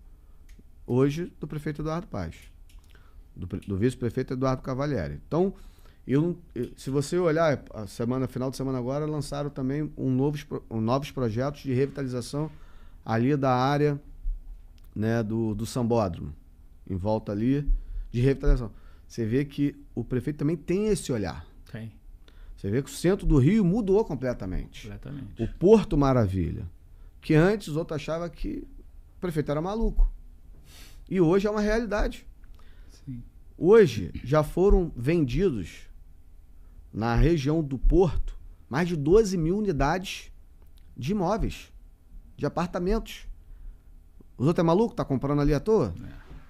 hoje do prefeito Eduardo Paes, do vice-prefeito Eduardo Cavalieri. Então, se você olhar, final de semana agora, lançaram também novos projetos de revitalização ali da área, né, do Sambódromo, em volta ali, de revitalização. Você vê que o prefeito também tem esse olhar. Tem. Você vê que o centro do Rio mudou completamente. O Porto Maravilha, que antes os outros achavam que o prefeito era maluco. E hoje é uma realidade. Sim. Hoje já foram vendidos na região do Porto mais de 12 mil unidades de imóveis, de apartamentos. Os outros é maluco? Tá comprando ali à toa?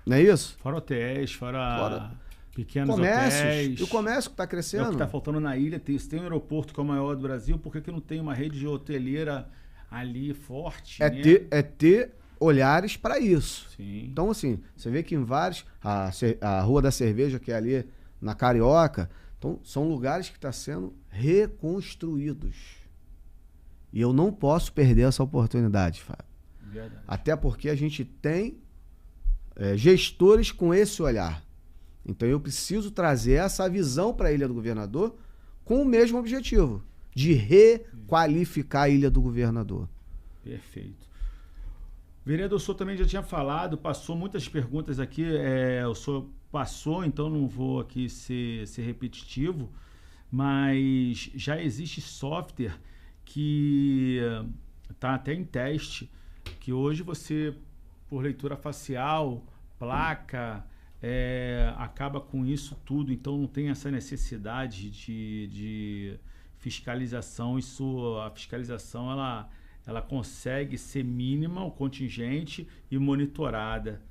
Não é isso? Fora hotéis, fora pequenos comércios, hotéis. E o comércio que está crescendo. É o que está faltando na ilha. Tem um aeroporto que é o maior do Brasil. Por que não tem uma rede hoteleira ali forte? É ter olhares para isso. Sim. Então, assim, você vê que em vários... A Rua da Cerveja, que é ali na Carioca, então, são lugares que estão sendo reconstruídos. E eu não posso perder essa oportunidade, Fábio. Verdade. Até porque a gente tem gestores com esse olhar. Então eu preciso trazer essa visão para a Ilha do Governador com o mesmo objetivo, de requalificar a Ilha do Governador. Perfeito. Vereador, o senhor também já tinha falado, passou muitas perguntas aqui, o senhor passou, então não vou aqui ser repetitivo, mas já existe software que está até em teste, que hoje você, por leitura facial, placa, acaba com isso tudo, então não tem essa necessidade de fiscalização. A fiscalização ela consegue ser mínima, o contingente e monitorada.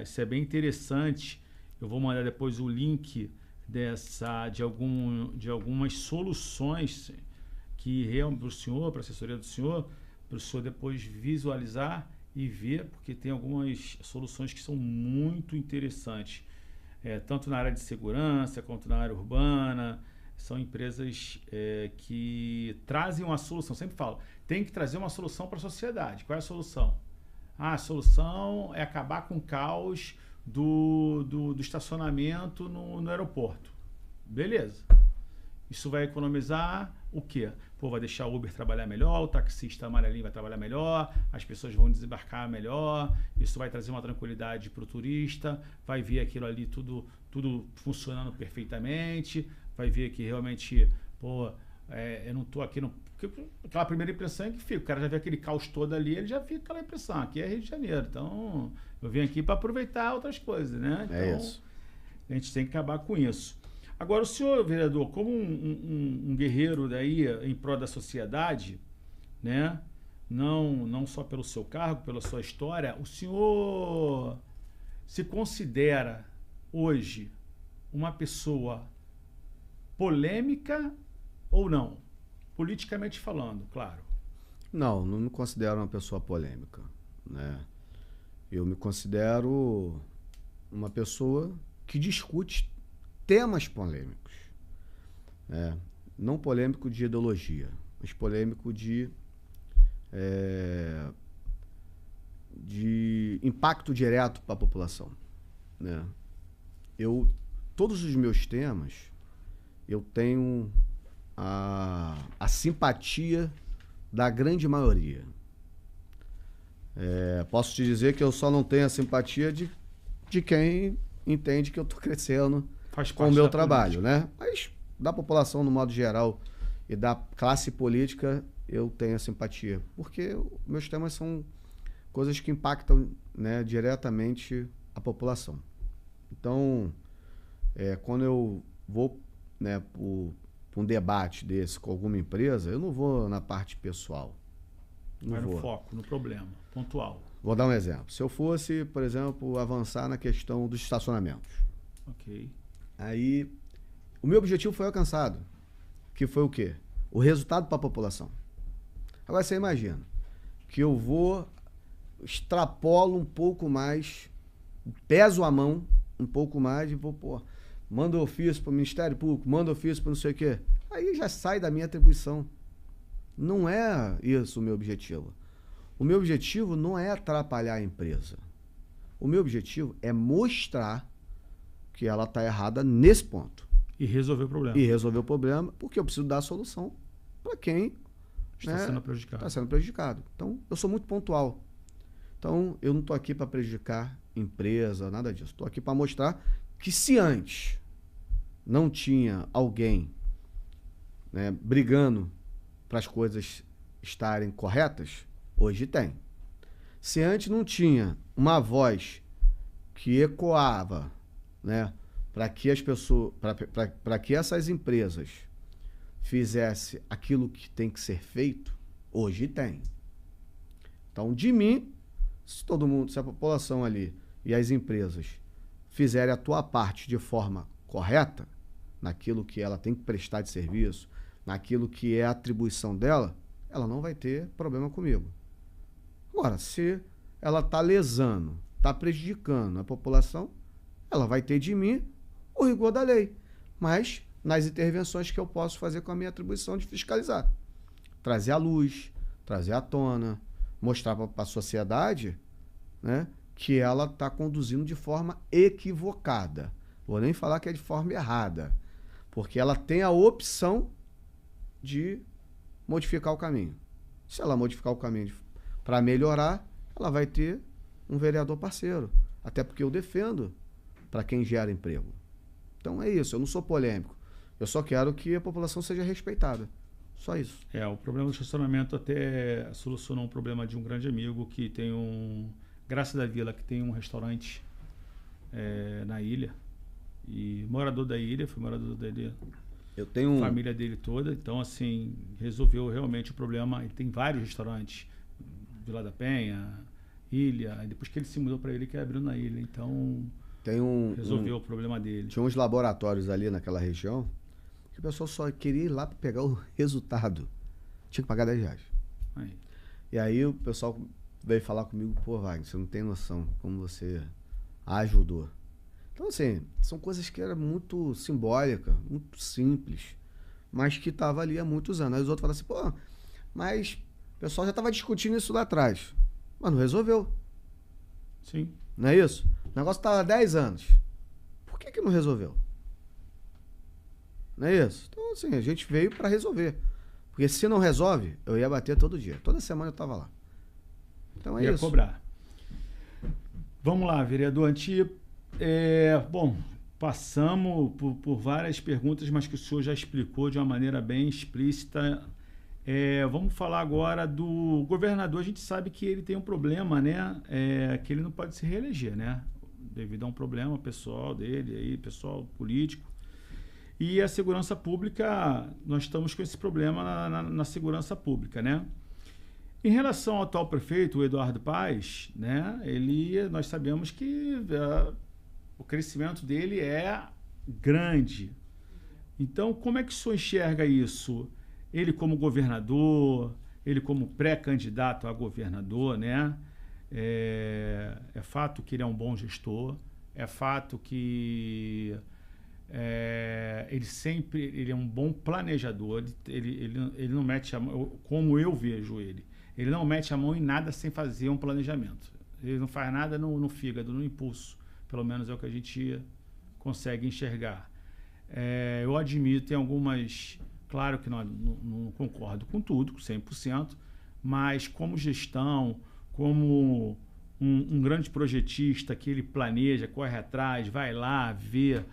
Isso é bem interessante. Eu vou mandar depois o link de algumas soluções que realmente para o senhor, para a assessoria do senhor, para o senhor depois visualizar e ver, porque tem algumas soluções que são muito interessantes, tanto na área de segurança quanto na área urbana. São empresas que trazem uma solução. Sempre falo, tem que trazer uma solução para a sociedade. Qual é a solução? A solução é acabar com o caos do estacionamento no aeroporto. Beleza. Isso vai economizar o quê? Vai deixar o Uber trabalhar melhor, o taxista amarelinho vai trabalhar melhor, as pessoas vão desembarcar melhor, isso vai trazer uma tranquilidade para o turista, vai ver aquilo ali tudo funcionando perfeitamente, vai ver que realmente, eu não estou aqui porque aquela primeira impressão é que fica, o cara já vê aquele caos todo ali, ele já fica aquela impressão, aqui é Rio de Janeiro, então eu vim aqui para aproveitar outras coisas, né? Então, isso. A gente tem que acabar com isso. Agora, o senhor, vereador, como um guerreiro daí em prol da sociedade, né? Não só pelo seu cargo, pela sua história, o senhor se considera hoje uma pessoa polêmica ou não? Politicamente falando, claro. Não me considero uma pessoa polêmica, né? Eu me considero uma pessoa que discute temas polêmicos, não polêmico de ideologia, mas polêmico de impacto direto para a população, né? Todos os meus temas, eu tenho a simpatia da grande maioria. Posso te dizer que eu só não tenho a simpatia de de quem entende que eu estou crescendo Faz com o parte meu da trabalho, política. né? Mas da população, no modo geral, e da classe política, eu tenho a simpatia. Porque meus temas são coisas que impactam, né, diretamente a população. Então, quando eu vou, né, para um debate desse com alguma empresa, eu não vou na parte pessoal. Não Vai no vou. foco, no problema, pontual. Vou dar um exemplo. Se eu fosse, por exemplo, avançar na questão dos estacionamentos. Ok. Aí, o meu objetivo foi alcançado. Que foi o quê? O resultado para a população. Agora, você imagina que eu extrapolo um pouco mais, peso a mão um pouco mais e vou, manda ofício para o Ministério Público, manda ofício para não sei o quê. Aí já sai da minha atribuição. Não é isso o meu objetivo. O meu objetivo não é atrapalhar a empresa. O meu objetivo é mostrar que ela está errada nesse ponto. E resolver o problema. E resolver o problema, porque eu preciso dar a solução para quem Está sendo prejudicado. está sendo prejudicado. Então, eu sou muito pontual. Então, eu não estou aqui para prejudicar empresa, nada disso. Estou aqui para mostrar que se antes não tinha alguém, né, brigando para as coisas estarem corretas, hoje tem. Se antes não tinha uma voz que ecoava, né, para que as pessoas, para que essas empresas fizessem aquilo que tem que ser feito, hoje tem. Então, de mim, se todo mundo, se a população ali e as empresas fizerem a tua parte de forma correta, naquilo que ela tem que prestar de serviço, naquilo que é a atribuição dela, ela não vai ter problema comigo. Agora, se ela está lesando, está prejudicando a população, ela vai ter de mim o rigor da lei. Mas nas intervenções que eu posso fazer com a minha atribuição de fiscalizar. Trazer à luz, trazer à tona, mostrar para a sociedade, né, que ela está conduzindo de forma equivocada. Vou nem falar que é de forma errada, porque ela tem a opção de modificar o caminho. Se ela modificar o caminho para melhorar, ela vai ter um vereador parceiro. Até porque eu defendo para quem gera emprego. Então é isso, eu não sou polêmico. Eu só quero que a população seja respeitada. Só isso. O problema do estacionamento até solucionou um problema de um grande amigo que tem Graça da Vila, que tem um restaurante na ilha. E morador da ilha, foi morador dele, eu tenho família dele toda. Então, assim, resolveu realmente o problema. Ele tem vários restaurantes, Vila da Penha, Ilha. Aí depois que ele se mudou para ele, que abriu na ilha. Então, resolveu o problema dele. Tinha uns laboratórios ali naquela região que o pessoal só queria ir lá para pegar o resultado. Tinha que pagar R$10. Aí. E aí o pessoal veio falar comigo, Wagner, você não tem noção como você ajudou. Então, assim, são coisas que eram muito simbólicas, muito simples, mas que estavam ali há muitos anos. Aí os outros falaram assim, mas o pessoal já estava discutindo isso lá atrás. Mas não resolveu. Sim. Não é isso? O negócio estava há 10 anos. Por que não resolveu? Não é isso? Então, assim, a gente veio para resolver. Porque se não resolve, eu ia bater todo dia. Toda semana eu estava lá. Então é ia isso. Cobrar. Vamos lá, vereador Anti. Bom, passamos por várias perguntas, mas que o senhor já explicou de uma maneira bem explícita. Vamos falar agora do governador. A gente sabe que ele tem um problema, né? Que ele não pode se reeleger, né? Devido a um problema pessoal dele, aí, pessoal político. E a segurança pública, nós estamos com esse problema na segurança pública, né? Em relação ao atual prefeito, o Eduardo Paes, né? Nós sabemos que o crescimento dele é grande. Então, como é que o senhor enxerga isso? Ele como governador, ele como pré-candidato a governador, né? É fato que ele é um bom gestor, é fato que ele é um bom planejador, ele não mete a mão, como eu vejo ele não mete a mão em nada sem fazer um planejamento. Ele não faz nada no fígado, no impulso. Pelo menos é o que a gente consegue enxergar. Eu admito, tem algumas... Claro que não concordo com tudo, com 100%, mas como gestão, como um grande projetista que ele planeja, corre atrás, vai lá, vê,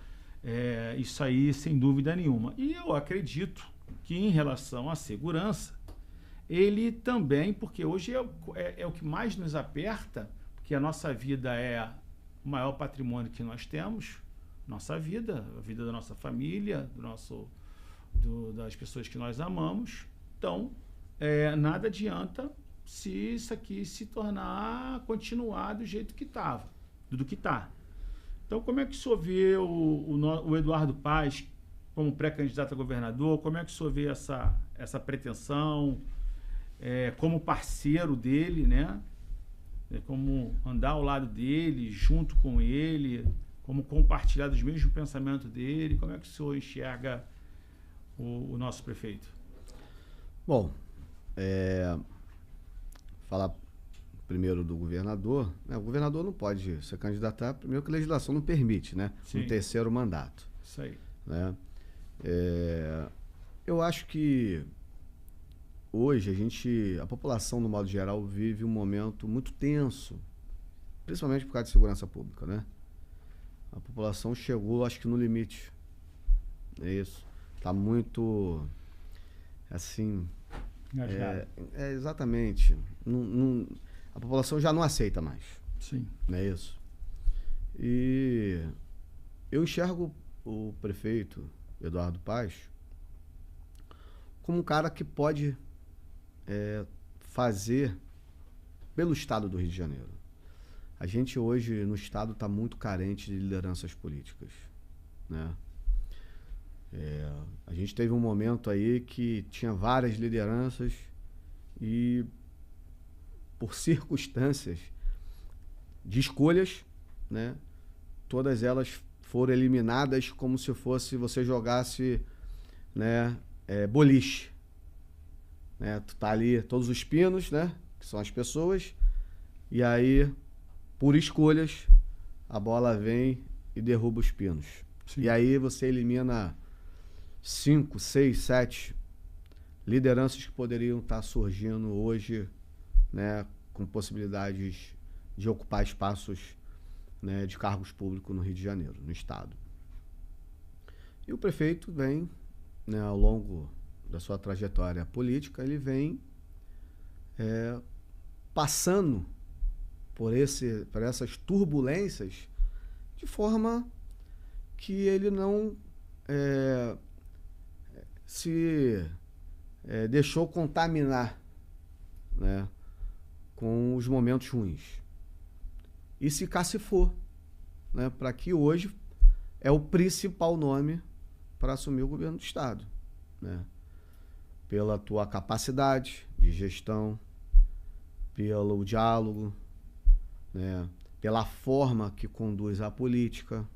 isso aí sem dúvida nenhuma. E eu acredito que em relação à segurança, ele também, porque hoje é o que mais nos aperta, porque a nossa vida é o maior patrimônio que nós temos, nossa vida, a vida da nossa família, das pessoas que nós amamos. Então, nada adianta se isso aqui continuar do jeito que estava, do que está. Então, como é que o senhor vê o Eduardo Paes como pré-candidato a governador? Como é que o senhor vê essa pretensão como parceiro dele, né? Como andar ao lado dele, junto com ele, como compartilhar dos mesmos pensamentos dele? Como é que o senhor enxerga o nosso prefeito? Bom, falar primeiro do governador, né? O governador não pode se candidatar, primeiro que a legislação não permite, né? Sim. Um terceiro mandato. Isso aí. Né? Eu acho que hoje a população, no modo geral, vive um momento muito tenso, principalmente por causa de segurança pública, né? A população chegou, acho que no limite. É isso. Está muito, assim... exatamente. A população já não aceita mais. Sim. Não é isso? E eu enxergo o prefeito Eduardo Paes como um cara que pode fazer pelo estado do Rio de Janeiro. A gente hoje no estado está muito carente de lideranças políticas, né? A gente teve um momento aí que tinha várias lideranças e, por circunstâncias de escolhas, né, todas elas foram eliminadas como se fosse você jogasse, né, boliche. Né? Tu tá ali, todos os pinos, né, que são as pessoas, e aí, por escolhas, a bola vem e derruba os pinos. Sim. E aí você elimina 5, 6, 7 lideranças que poderiam estar surgindo hoje, né, com possibilidades de ocupar espaços, né, de cargos públicos no Rio de Janeiro, no estado. E o prefeito vem, né, ao longo da sua trajetória política, ele vem passando por essas turbulências de forma que ele não se deixou contaminar, né, com os momentos ruins. E se cacifou, né, para que hoje é o principal nome para assumir o governo do estado, né? Pela tua capacidade de gestão, pelo diálogo, né, pela forma que conduz a política.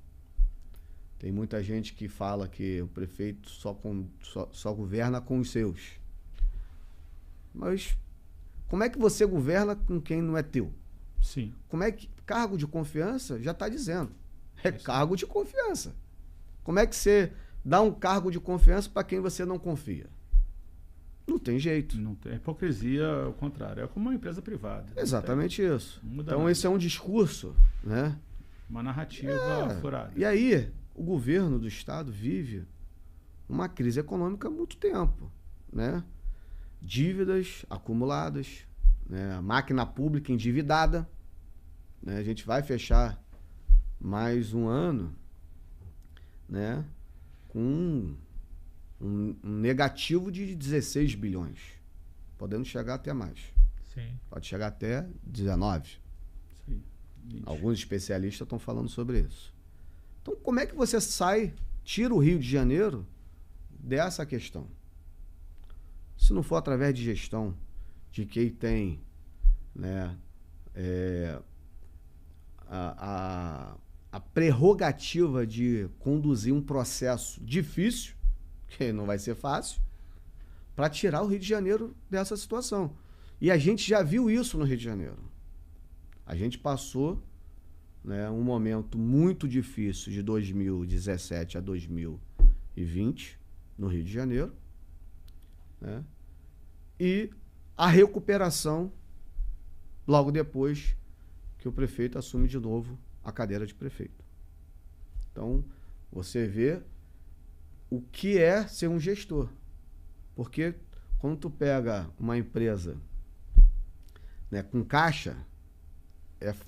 Tem muita gente que fala que o prefeito só governa com os seus. Mas como é que você governa com quem não é teu? Sim. Como é que cargo de confiança já está dizendo? É cargo de confiança. Como é que você dá um cargo de confiança para quem você não confia? Não tem jeito. Não tem. Hipocrisia é o contrário. É como uma empresa privada. Exatamente isso. Então nada. esse é um discurso, né? Uma narrativa furada. E aí, o governo do estado vive uma crise econômica há muito tempo, né? Dívidas acumuladas, né? A máquina pública endividada, né? A gente vai fechar mais um ano, né, com um negativo de 16 bilhões, podendo chegar até mais. Sim. Pode chegar até 19. Sim. Alguns especialistas estão falando sobre isso. Então, como é que você tira o Rio de Janeiro dessa questão? Se não for através de gestão, de quem tem, né, a prerrogativa de conduzir um processo difícil, que não vai ser fácil, para tirar o Rio de Janeiro dessa situação. E a gente já viu isso no Rio de Janeiro. A gente passou, né, um momento muito difícil de 2017 a 2020 no Rio de Janeiro, né, e a recuperação logo depois que o prefeito assume de novo a cadeira de prefeito. Então, você vê o que é ser um gestor. Porque quando tu pega uma empresa, né, com caixa,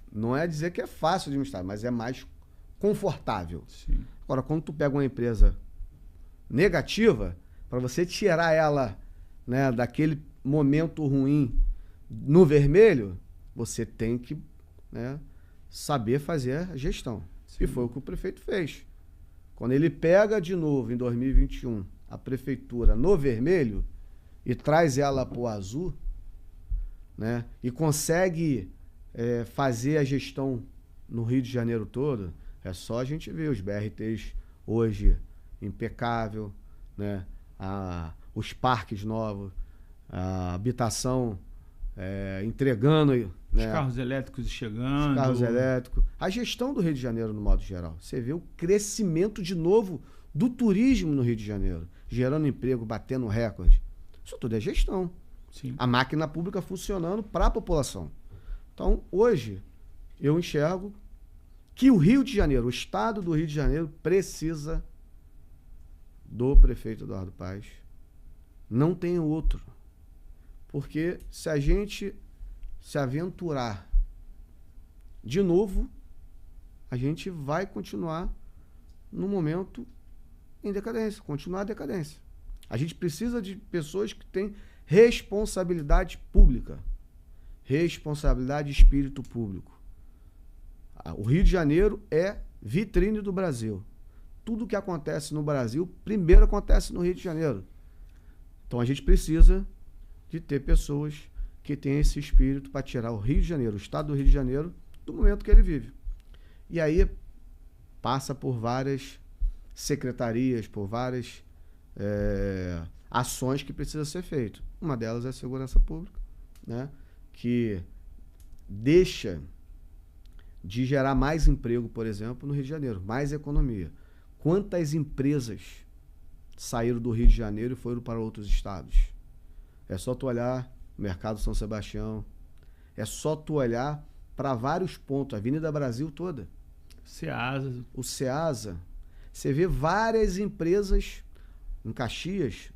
não é dizer que é fácil administrar, mas é mais confortável. Sim. Agora, quando tu pega uma empresa negativa, para você tirar ela, né, daquele momento ruim no vermelho, você tem que, né, saber fazer a gestão. Sim. E foi o que o prefeito fez. Quando ele pega de novo, em 2021, a prefeitura no vermelho e traz ela para o azul, né, e consegue fazer a gestão no Rio de Janeiro todo, é só a gente ver os BRTs hoje impecável, né, os parques novos, a habitação entregando, né, os carros elétricos chegando. Os carros elétricos. A gestão do Rio de Janeiro, no modo geral. Você vê o crescimento de novo do turismo no Rio de Janeiro, gerando emprego, batendo recorde. Isso tudo é gestão. Sim. A máquina pública funcionando para a população. Então, hoje, eu enxergo que o Rio de Janeiro, o estado do Rio de Janeiro, precisa do prefeito Eduardo Paes. Não tem outro. Porque se a gente se aventurar de novo, a gente vai continuar no momento em decadência, continuar a decadência. A gente precisa de pessoas que têm responsabilidade pública, responsabilidade de espírito público. O Rio de Janeiro é vitrine do Brasil. Tudo que acontece no Brasil, primeiro acontece no Rio de Janeiro. Então a gente precisa de ter pessoas que têm esse espírito para tirar o Rio de Janeiro, o estado do Rio de Janeiro, do momento que ele vive. E aí passa por várias secretarias, por várias ações que precisam ser feitas. Uma delas é a segurança pública, né, que deixa de gerar mais emprego, por exemplo, no Rio de Janeiro, mais economia. Quantas empresas saíram do Rio de Janeiro e foram para outros estados? É só tu olhar o Mercado São Sebastião, é só tu olhar para vários pontos, a Avenida Brasil toda. Ceasa. O Ceasa. Você vê várias empresas em Caxias,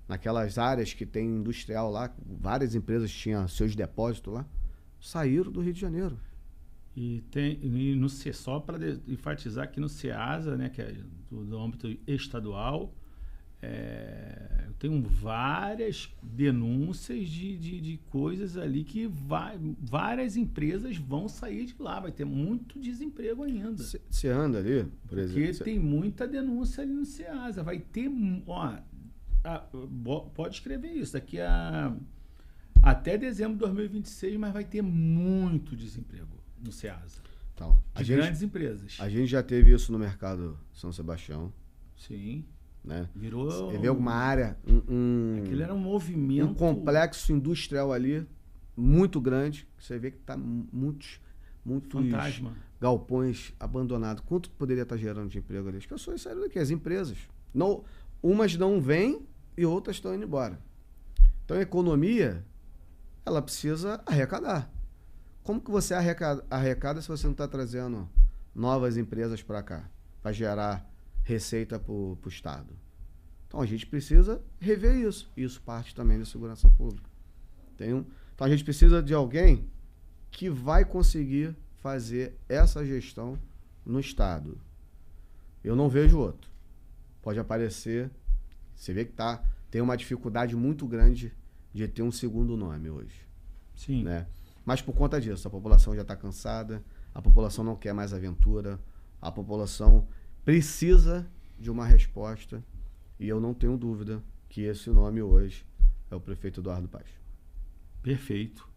naquelas áreas que tem industrial lá, várias empresas tinham seus depósitos lá, saíram do Rio de Janeiro. Só para enfatizar aqui no Ceasa, né, que é do âmbito estadual, eu tenho várias denúncias de coisas ali que várias empresas vão sair de lá, vai ter muito desemprego ainda. Você anda ali, por exemplo? Porque tem muita denúncia ali no Ceasa, vai ter, pode escrever isso, daqui até dezembro de 2026, mas vai ter muito desemprego no Ceasa. Então, grandes empresas. A gente já teve isso no Mercado São Sebastião. Sim. Né? Virou. Você vê uma área. Aquilo era um movimento. Um complexo industrial ali, muito grande. Você vê que está muitos fantasma. Galpões abandonados. Quanto poderia estar gerando de emprego ali? As pessoas saíram daqui, as empresas. Não, umas não vêm e outras estão indo embora. Então a economia, ela precisa arrecadar. Como que você arrecada se você não está trazendo novas empresas para cá, para gerar receita para o Estado? Então a gente precisa rever isso. Isso parte também da segurança pública. Então a gente precisa de alguém que vai conseguir fazer essa gestão no Estado. Eu não vejo outro. Pode aparecer, você vê que tem uma dificuldade muito grande de ter um segundo nome hoje. Sim. Né? Mas por conta disso, a população já está cansada, a população não quer mais aventura, a população precisa de uma resposta, e eu não tenho dúvida que esse nome hoje é o prefeito Eduardo Paes. Perfeito.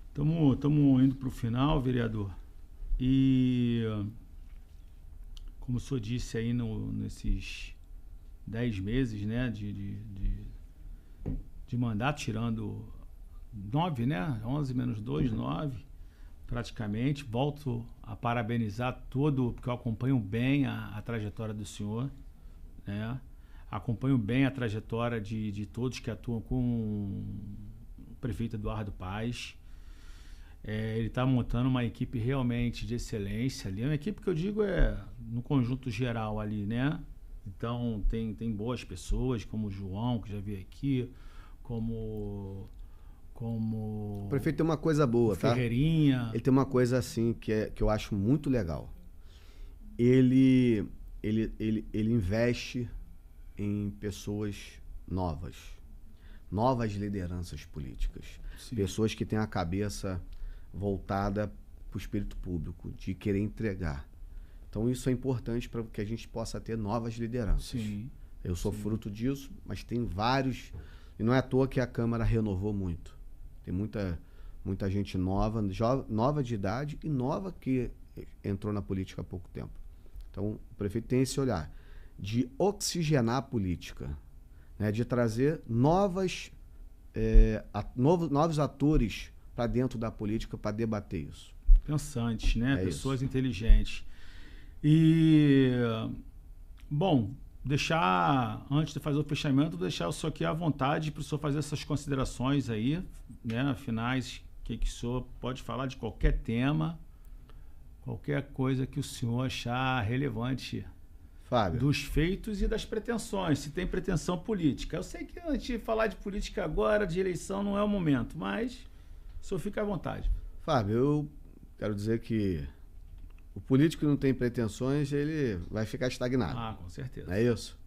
Estamos indo para o final, vereador. E, como o senhor disse aí nesses 10 meses, né, de mandato, tirando 9, né? 11 menos 2, 9, praticamente. Volto a parabenizar porque eu acompanho bem a trajetória do senhor, né? Acompanho bem a trajetória de todos que atuam com o prefeito Eduardo Paes. Ele está montando uma equipe realmente de excelência ali. Uma equipe que eu digo no conjunto geral ali, né? Então, tem boas pessoas, como o João, que já veio aqui, como O prefeito tem uma coisa boa, tá? Ferreirinha. Ele tem uma coisa assim que eu acho muito legal. Ele investe em pessoas novas lideranças políticas. Sim. Pessoas que têm a cabeça voltada para o espírito público, de querer entregar. Então isso é importante para que a gente possa ter novas lideranças. Sim. Eu sou fruto disso, mas tem vários, e não é à toa que a Câmara renovou muito. Tem muita gente nova de idade e nova que entrou na política há pouco tempo. Então o prefeito tem esse olhar de oxigenar a política, né, de trazer novos atores para dentro da política para debater isso. Pensantes, né? Pessoas isso. inteligentes. E, bom, antes de fazer o fechamento, deixar o senhor aqui à vontade para o senhor fazer essas considerações aí, né? Finais, que o senhor pode falar de qualquer tema, qualquer coisa que o senhor achar relevante. Fábio. Dos feitos e das pretensões, se tem pretensão política. Eu sei que a gente falar de política agora, de eleição, não é o momento, mas o senhor fica à vontade. Fábio, eu quero dizer que o político que não tem pretensões, ele vai ficar estagnado. Ah, com certeza. Não é isso?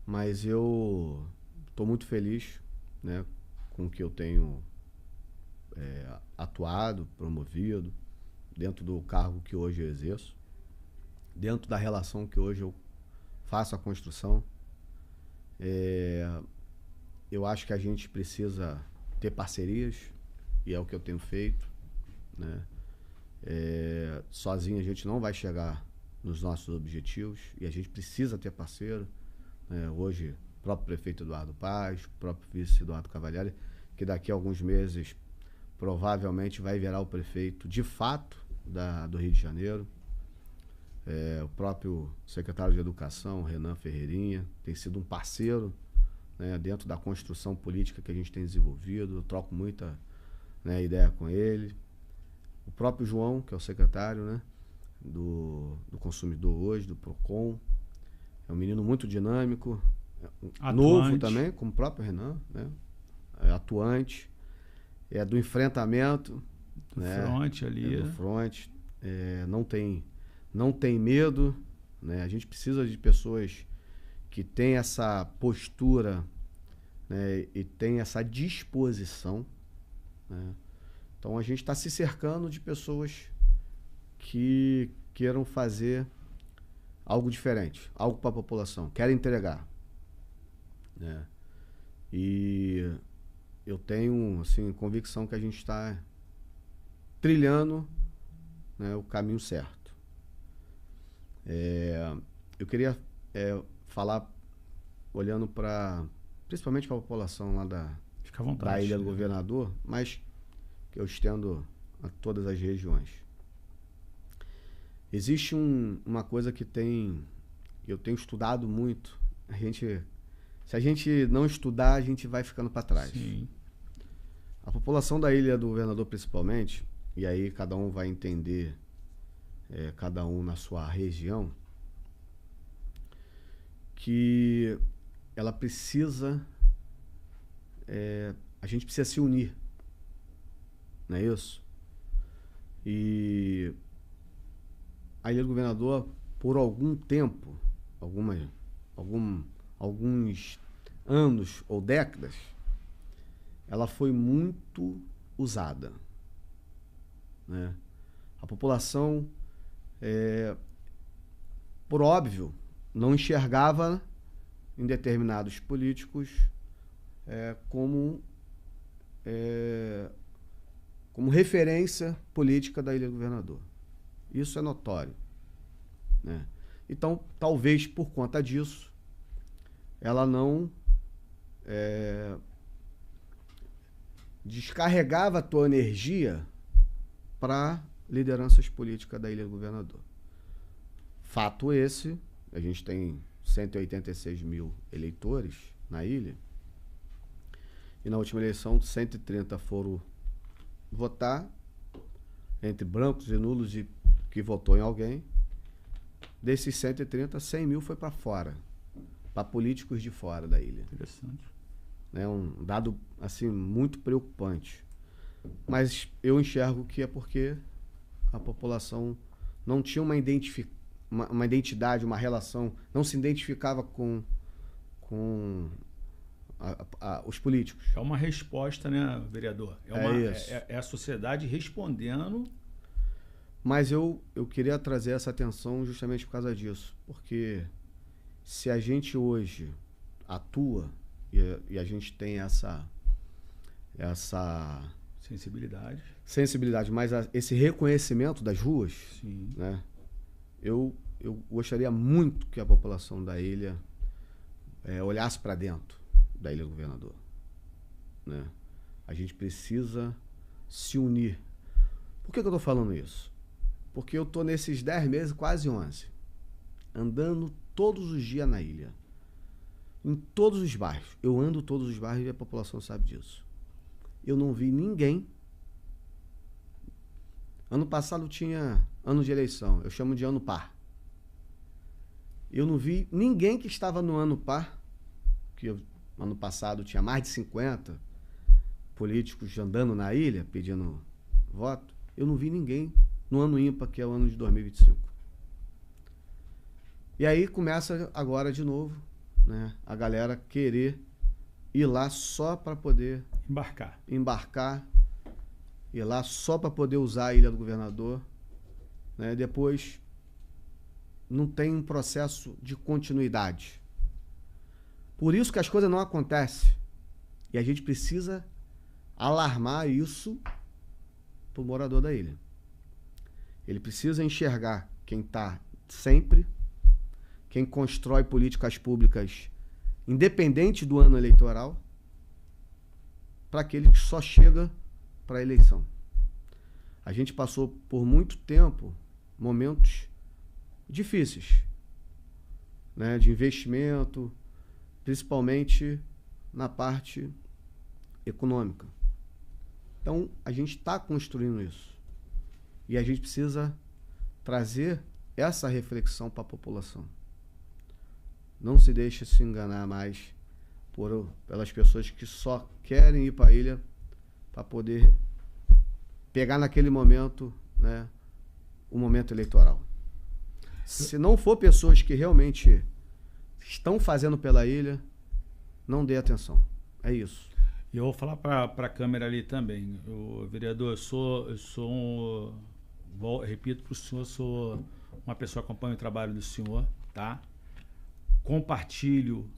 Mas eu estou muito feliz, né, com o que eu tenho atuado, promovido, dentro do cargo que hoje eu exerço, dentro da relação que hoje eu faço a construção. Eu acho que a gente precisa ter parcerias, e é o que eu tenho feito, né? Sozinho a gente não vai chegar nos nossos objetivos e a gente precisa ter parceiro, né? Hoje, o próprio prefeito Eduardo Paz, o próprio vice Eduardo Cavalieri, que daqui a alguns meses provavelmente vai virar o prefeito de fato do Rio de Janeiro. O próprio secretário de Educação, Renan Ferreirinha, tem sido um parceiro, né, dentro da construção política que a gente tem desenvolvido. Eu troco muita, né, ideia com ele. O próprio João, que é o secretário, né, do consumidor hoje, do PROCON. É um menino muito dinâmico, novo também, como o próprio Renan, né, atuante, do enfrentamento. Do né, front ali. do front. Não tem medo, né? A gente precisa de pessoas que têm essa postura, né, e têm essa disposição, né? Então a gente está se cercando de pessoas que queiram fazer algo diferente, algo para a população, querem entregar, né? E eu tenho, assim, convicção que a gente está trilhando, né, o caminho certo. Eu queria falar olhando principalmente para a população lá Fica à vontade, da Ilha do Governador, mas que eu estendo a todas as regiões. Existe uma coisa que eu tenho estudado muito. Se a gente não estudar, a gente vai ficando para trás. Sim. A população da Ilha do Governador, principalmente, e aí cada um vai entender, cada um na sua região, que ela precisa, a gente precisa se unir, não é isso? E a Ilha do Governador, por algum tempo, alguns anos ou décadas, ela foi muito usada, né? A população, por óbvio, não enxergava em determinados políticos como referência política da Ilha do Governador. Isso é notório, né? Então, talvez por conta disso, ela não descarregava a tua energia para lideranças políticas da Ilha do Governador. Fato esse, a gente tem 186 mil eleitores na ilha, e na última eleição 130 foram votar entre brancos e nulos e que votou em alguém. Desses 130, 100 mil foi para fora, para políticos de fora da ilha. Interessante. É um dado assim muito preocupante. Mas eu enxergo que é porque a população não tinha uma identidade, uma relação, não se identificava com os políticos. É uma resposta, né, vereador? É a sociedade respondendo. Mas eu queria trazer essa atenção justamente por causa disso. Porque se a gente hoje atua e a gente tem essa sensibilidade, mas esse reconhecimento das ruas, sim, né? Eu gostaria muito que a população da ilha olhasse para dentro da Ilha do Governador, né? A gente precisa se unir. Por que eu estou falando isso? Porque eu estou nesses 10 meses, quase 11, andando todos os dias na ilha, em todos os bairros. Eu ando todos os bairros e a população sabe disso. Eu não vi ninguém. Ano passado tinha ano de eleição, eu chamo de ano par. Eu não vi ninguém que estava no ano par, que ano passado tinha mais de 50 políticos andando na ilha pedindo voto. Eu não vi ninguém no ano ímpar, que é o ano de 2025. E aí começa agora de novo, né, a galera querer ir lá só para poder embarcar, ir lá só para poder usar a Ilha do Governador, né? Depois não tem um processo de continuidade. Por isso que as coisas não acontecem. E a gente precisa alarmar isso para o morador da ilha. Ele precisa enxergar quem está sempre, quem constrói políticas públicas independente do ano eleitoral, para aquele que só chega para a eleição. A gente passou por muito tempo momentos difíceis, né, de investimento, principalmente na parte econômica. Então, a gente está construindo isso. E a gente precisa trazer essa reflexão para a população. Não se deixe se enganar mais pelas pessoas que só querem ir para a ilha para poder pegar naquele momento, né, o momento eleitoral. Se não for pessoas que realmente estão fazendo pela ilha, não dê atenção. É isso. E eu vou falar para a câmera ali também. Vereador, repito para o senhor, sou uma pessoa que acompanha o trabalho do senhor, tá? Compartilho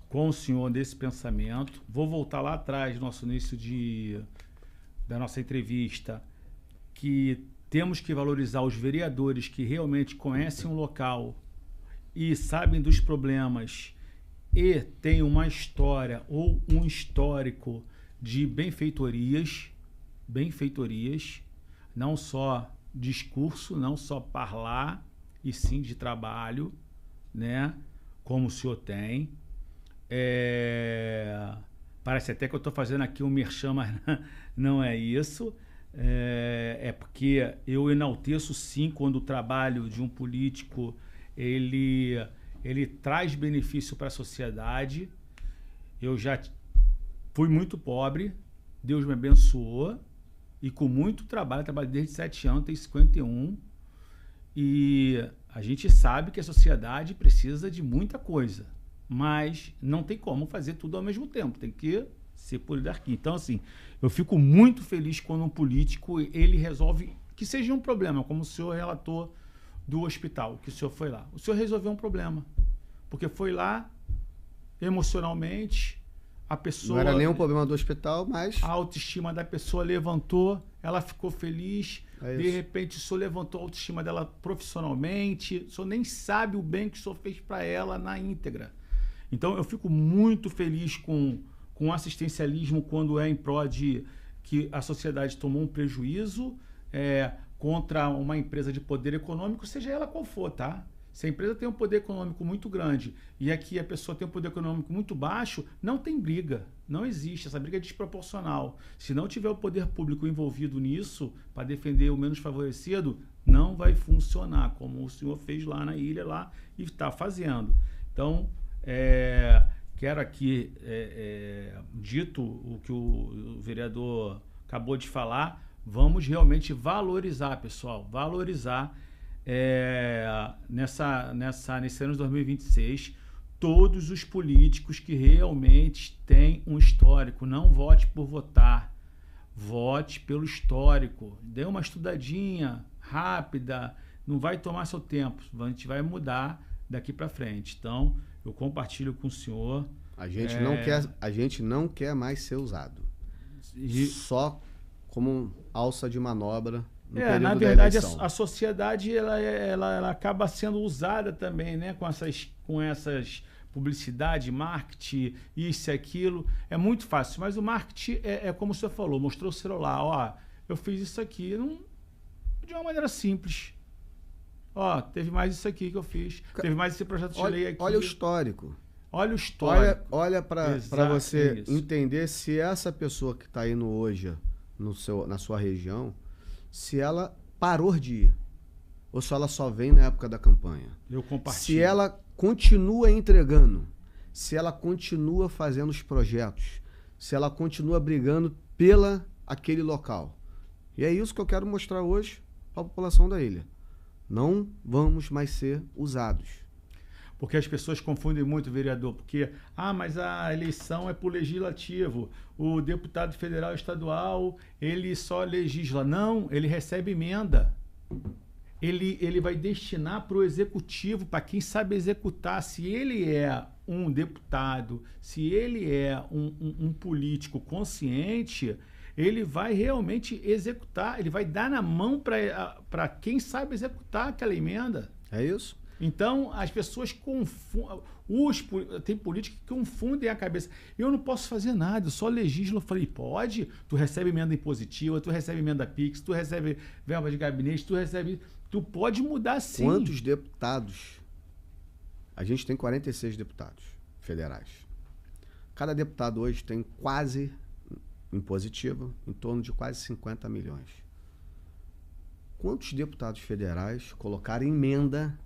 com o senhor desse pensamento. Vou voltar lá atrás, nosso início da nossa entrevista, que temos que valorizar os vereadores que realmente conhecem o local e sabem dos problemas e têm uma história ou um histórico de benfeitorias, não só discurso, não só falar, e sim de trabalho, né? Como o senhor tem. Parece até que eu estou fazendo aqui um merchan, mas não é isso. É porque eu enalteço sim quando o trabalho de um político ele traz benefício para a sociedade. Eu já fui muito pobre, Deus me abençoou, e com muito trabalho desde 7 anos, tenho 51, e a gente sabe que a sociedade precisa de muita coisa, mas não tem como fazer tudo ao mesmo tempo, tem que ser polidarquia. Então, assim, eu fico muito feliz quando um político ele resolve, que seja um problema, como o senhor relatou do hospital, que o senhor foi lá. O senhor resolveu um problema, porque foi lá emocionalmente, a pessoa... Não era nem um problema do hospital, mas... A autoestima da pessoa levantou, ela ficou feliz, de repente o senhor levantou a autoestima dela profissionalmente, o senhor nem sabe o bem que o senhor fez para ela na íntegra. Então, eu fico muito feliz com o assistencialismo quando é em prol de que a sociedade tomou um prejuízo contra uma empresa de poder econômico, seja ela qual for, tá? Se a empresa tem um poder econômico muito grande e aqui a pessoa tem um poder econômico muito baixo, não tem briga. Não existe. Essa briga é desproporcional. Se não tiver o poder público envolvido nisso, para defender o menos favorecido, não vai funcionar, como o senhor fez lá na ilha lá e está fazendo. Então, quero aqui, dito o que o vereador acabou de falar, vamos realmente valorizar, pessoal, valorizar nesse ano de 2026, todos os políticos que realmente têm um histórico. Não vote por votar, vote pelo histórico. Dê uma estudadinha rápida, não vai tomar seu tempo, a gente vai mudar daqui para frente. Então, eu compartilho com o senhor. A gente não quer mais ser usado. Só como alça de manobra no período na verdade, da eleição. a sociedade ela acaba sendo usada também, né? Com essas publicidade, marketing, isso e aquilo. É muito fácil, mas o marketing é como o senhor falou, mostrou o celular, ó, eu fiz isso aqui de uma maneira simples. Ó, teve mais isso aqui que eu fiz, teve mais esse projeto de lei aqui. Olha o histórico. Olha o histórico. Olha para você entender se essa pessoa que está indo hoje na sua região, se ela parou de ir, ou se ela só vem na época da campanha. Eu compartilho. Se ela continua entregando, se ela continua fazendo os projetos, se ela continua brigando aquele local. E é isso que eu quero mostrar hoje para a população da ilha. Não vamos mais ser usados. Porque as pessoas confundem muito, vereador, porque, mas a eleição é para o legislativo, o deputado federal e estadual, ele só legisla. Não, ele recebe emenda. Ele vai destinar para o executivo, para quem sabe executar. Se ele é um deputado, se ele é um político consciente, ele vai realmente executar, ele vai dar na mão para quem sabe executar aquela emenda. É isso. Então, as pessoas confundem, tem políticos que confundem a cabeça. Eu não posso fazer nada, eu só legislo. Eu falei, pode? Tu recebe emenda impositiva, tu recebe emenda PIX, tu recebe verba de gabinete, tu pode mudar sim. Quantos deputados? A gente tem 46 deputados federais. Cada deputado hoje tem quase, impositiva, em torno de quase 50 milhões. Quantos deputados federais colocaram emenda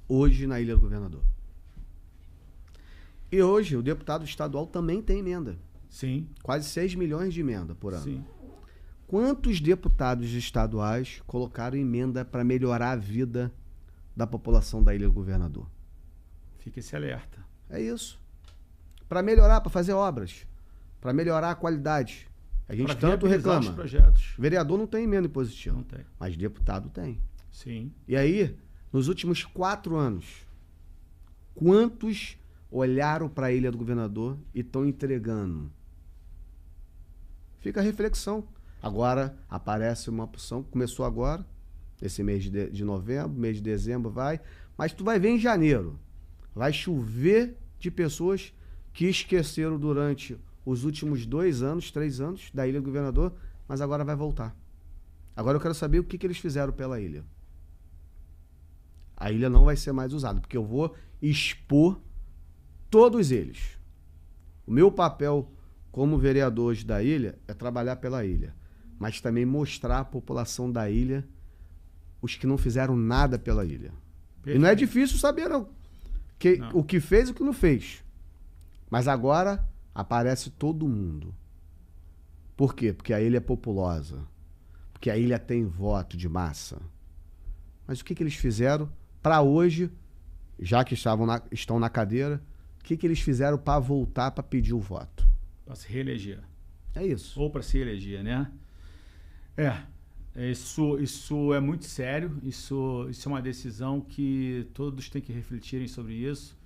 hoje na Ilha do Governador? E hoje o deputado estadual também tem emenda. Sim. Quase 6 milhões de emenda por ano. Sim. Quantos deputados estaduais colocaram emenda para melhorar a vida da população da Ilha do Governador? Fica esse alerta. É isso. Para melhorar, para fazer obras, para melhorar a qualidade. A gente tanto reclama. Os projetos. Vereador não tem emenda impositiva. Não tem. Mas deputado tem. Sim. E aí, nos últimos 4 anos, quantos olharam para a Ilha do Governador e estão entregando? Fica a reflexão. Agora aparece uma opção, começou agora, esse mês de novembro, mês de dezembro vai, mas tu vai ver em janeiro. Vai chover de pessoas que esqueceram durante os últimos 2 anos, 3 anos da Ilha do Governador, mas agora vai voltar. Agora eu quero saber o que eles fizeram pela ilha. A ilha não vai ser mais usada, porque eu vou expor todos eles. O meu papel como vereador hoje da ilha é trabalhar pela ilha, mas também mostrar à população da ilha os que não fizeram nada pela ilha. Perfeito. E não é difícil saber, não. O que fez e o que não fez. Mas agora aparece todo mundo. Por quê? Porque a ilha é populosa. Porque a ilha tem voto de massa. Mas o que eles fizeram para hoje, já que estão na cadeira, o que eles fizeram para voltar para pedir o voto? Para se reeleger. É isso. Ou para se eleger, né? Isso é muito sério, isso é uma decisão que todos têm que refletirem sobre isso,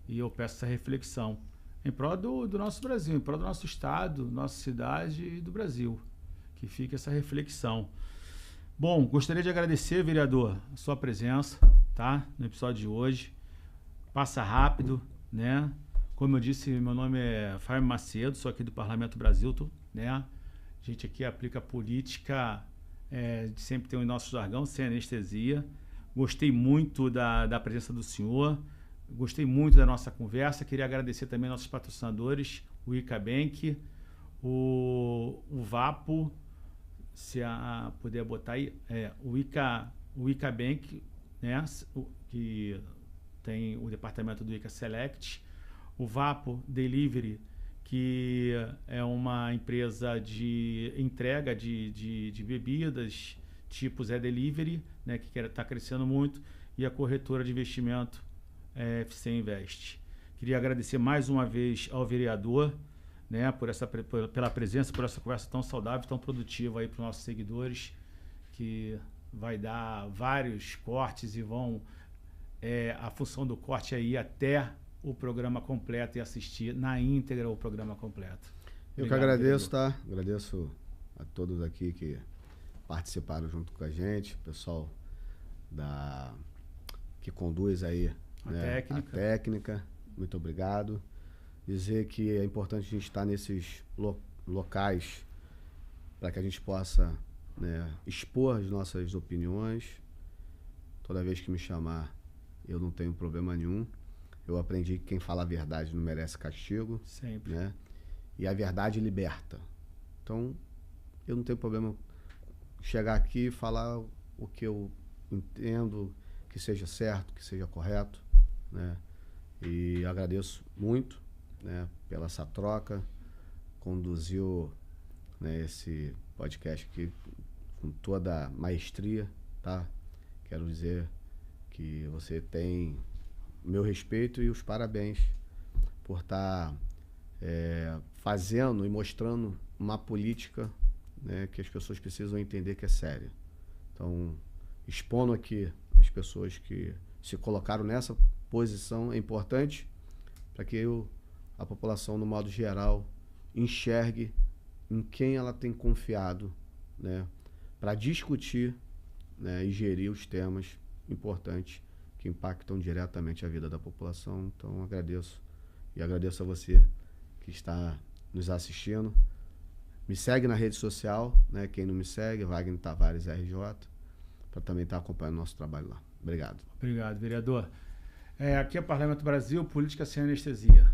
e eu peço essa reflexão em prol do nosso Brasil, em prol do nosso estado, nossa cidade e do Brasil, que fique essa reflexão. Bom, gostaria de agradecer, vereador, a sua presença, tá? No episódio de hoje. Passa rápido, né? Como eu disse, meu nome é Fábio Macedo, sou aqui do Parlamento Brasil, né? A gente aqui aplica política, sempre tem o nosso jargão, sem anestesia, Gostei muito da presença do senhor, gostei muito da nossa conversa. Queria agradecer também nossos patrocinadores, o ICA Bank, o Vapo, se puder botar aí, o ICA Bank, né, que tem o departamento do ICA Select, o Vapo Delivery, que é uma empresa de entrega de bebidas, tipo Zé Delivery, né, que está crescendo muito, e a corretora de investimento FC Invest. Queria agradecer mais uma vez ao vereador, né, pela presença, por essa conversa tão saudável, tão produtiva aí para os nossos seguidores, que vai dar vários cortes e a função do corte é ir até o programa completo e assistir na íntegra o programa completo. Eu que agradeço, vereador. Tá? Agradeço a todos aqui que participaram junto com a gente, o pessoal que conduz aí a técnica. Muito obrigado. Dizer que é importante a gente estar nesses locais para que a gente possa, né, expor as nossas opiniões. Toda vez que me chamar, eu não tenho problema nenhum. Eu aprendi que quem fala a verdade não merece castigo. Sempre. Né? E a verdade liberta. Então, eu não tenho problema chegar aqui e falar o que eu entendo, que seja certo, que seja correto. Né? E agradeço muito, né, pela essa troca. Conduziu, né, esse podcast aqui com toda a maestria, tá? Quero dizer que você tem meu respeito e os parabéns por estar fazendo e mostrando uma política, né, que as pessoas precisam entender que é séria. Então, expondo aqui as pessoas que se colocaram nessa posição é importante para que a população, no modo geral, enxergue em quem ela tem confiado, né, para discutir, né, e gerir os temas importantes que impactam diretamente a vida da população. Então, agradeço. E agradeço a você que está nos assistindo. Me segue na rede social, né? Quem não me segue, Wagner Tavares RJ, para também estar acompanhando o nosso trabalho lá. Obrigado. Obrigado, vereador. Aqui é Parlamento Brasil, política sem anestesia.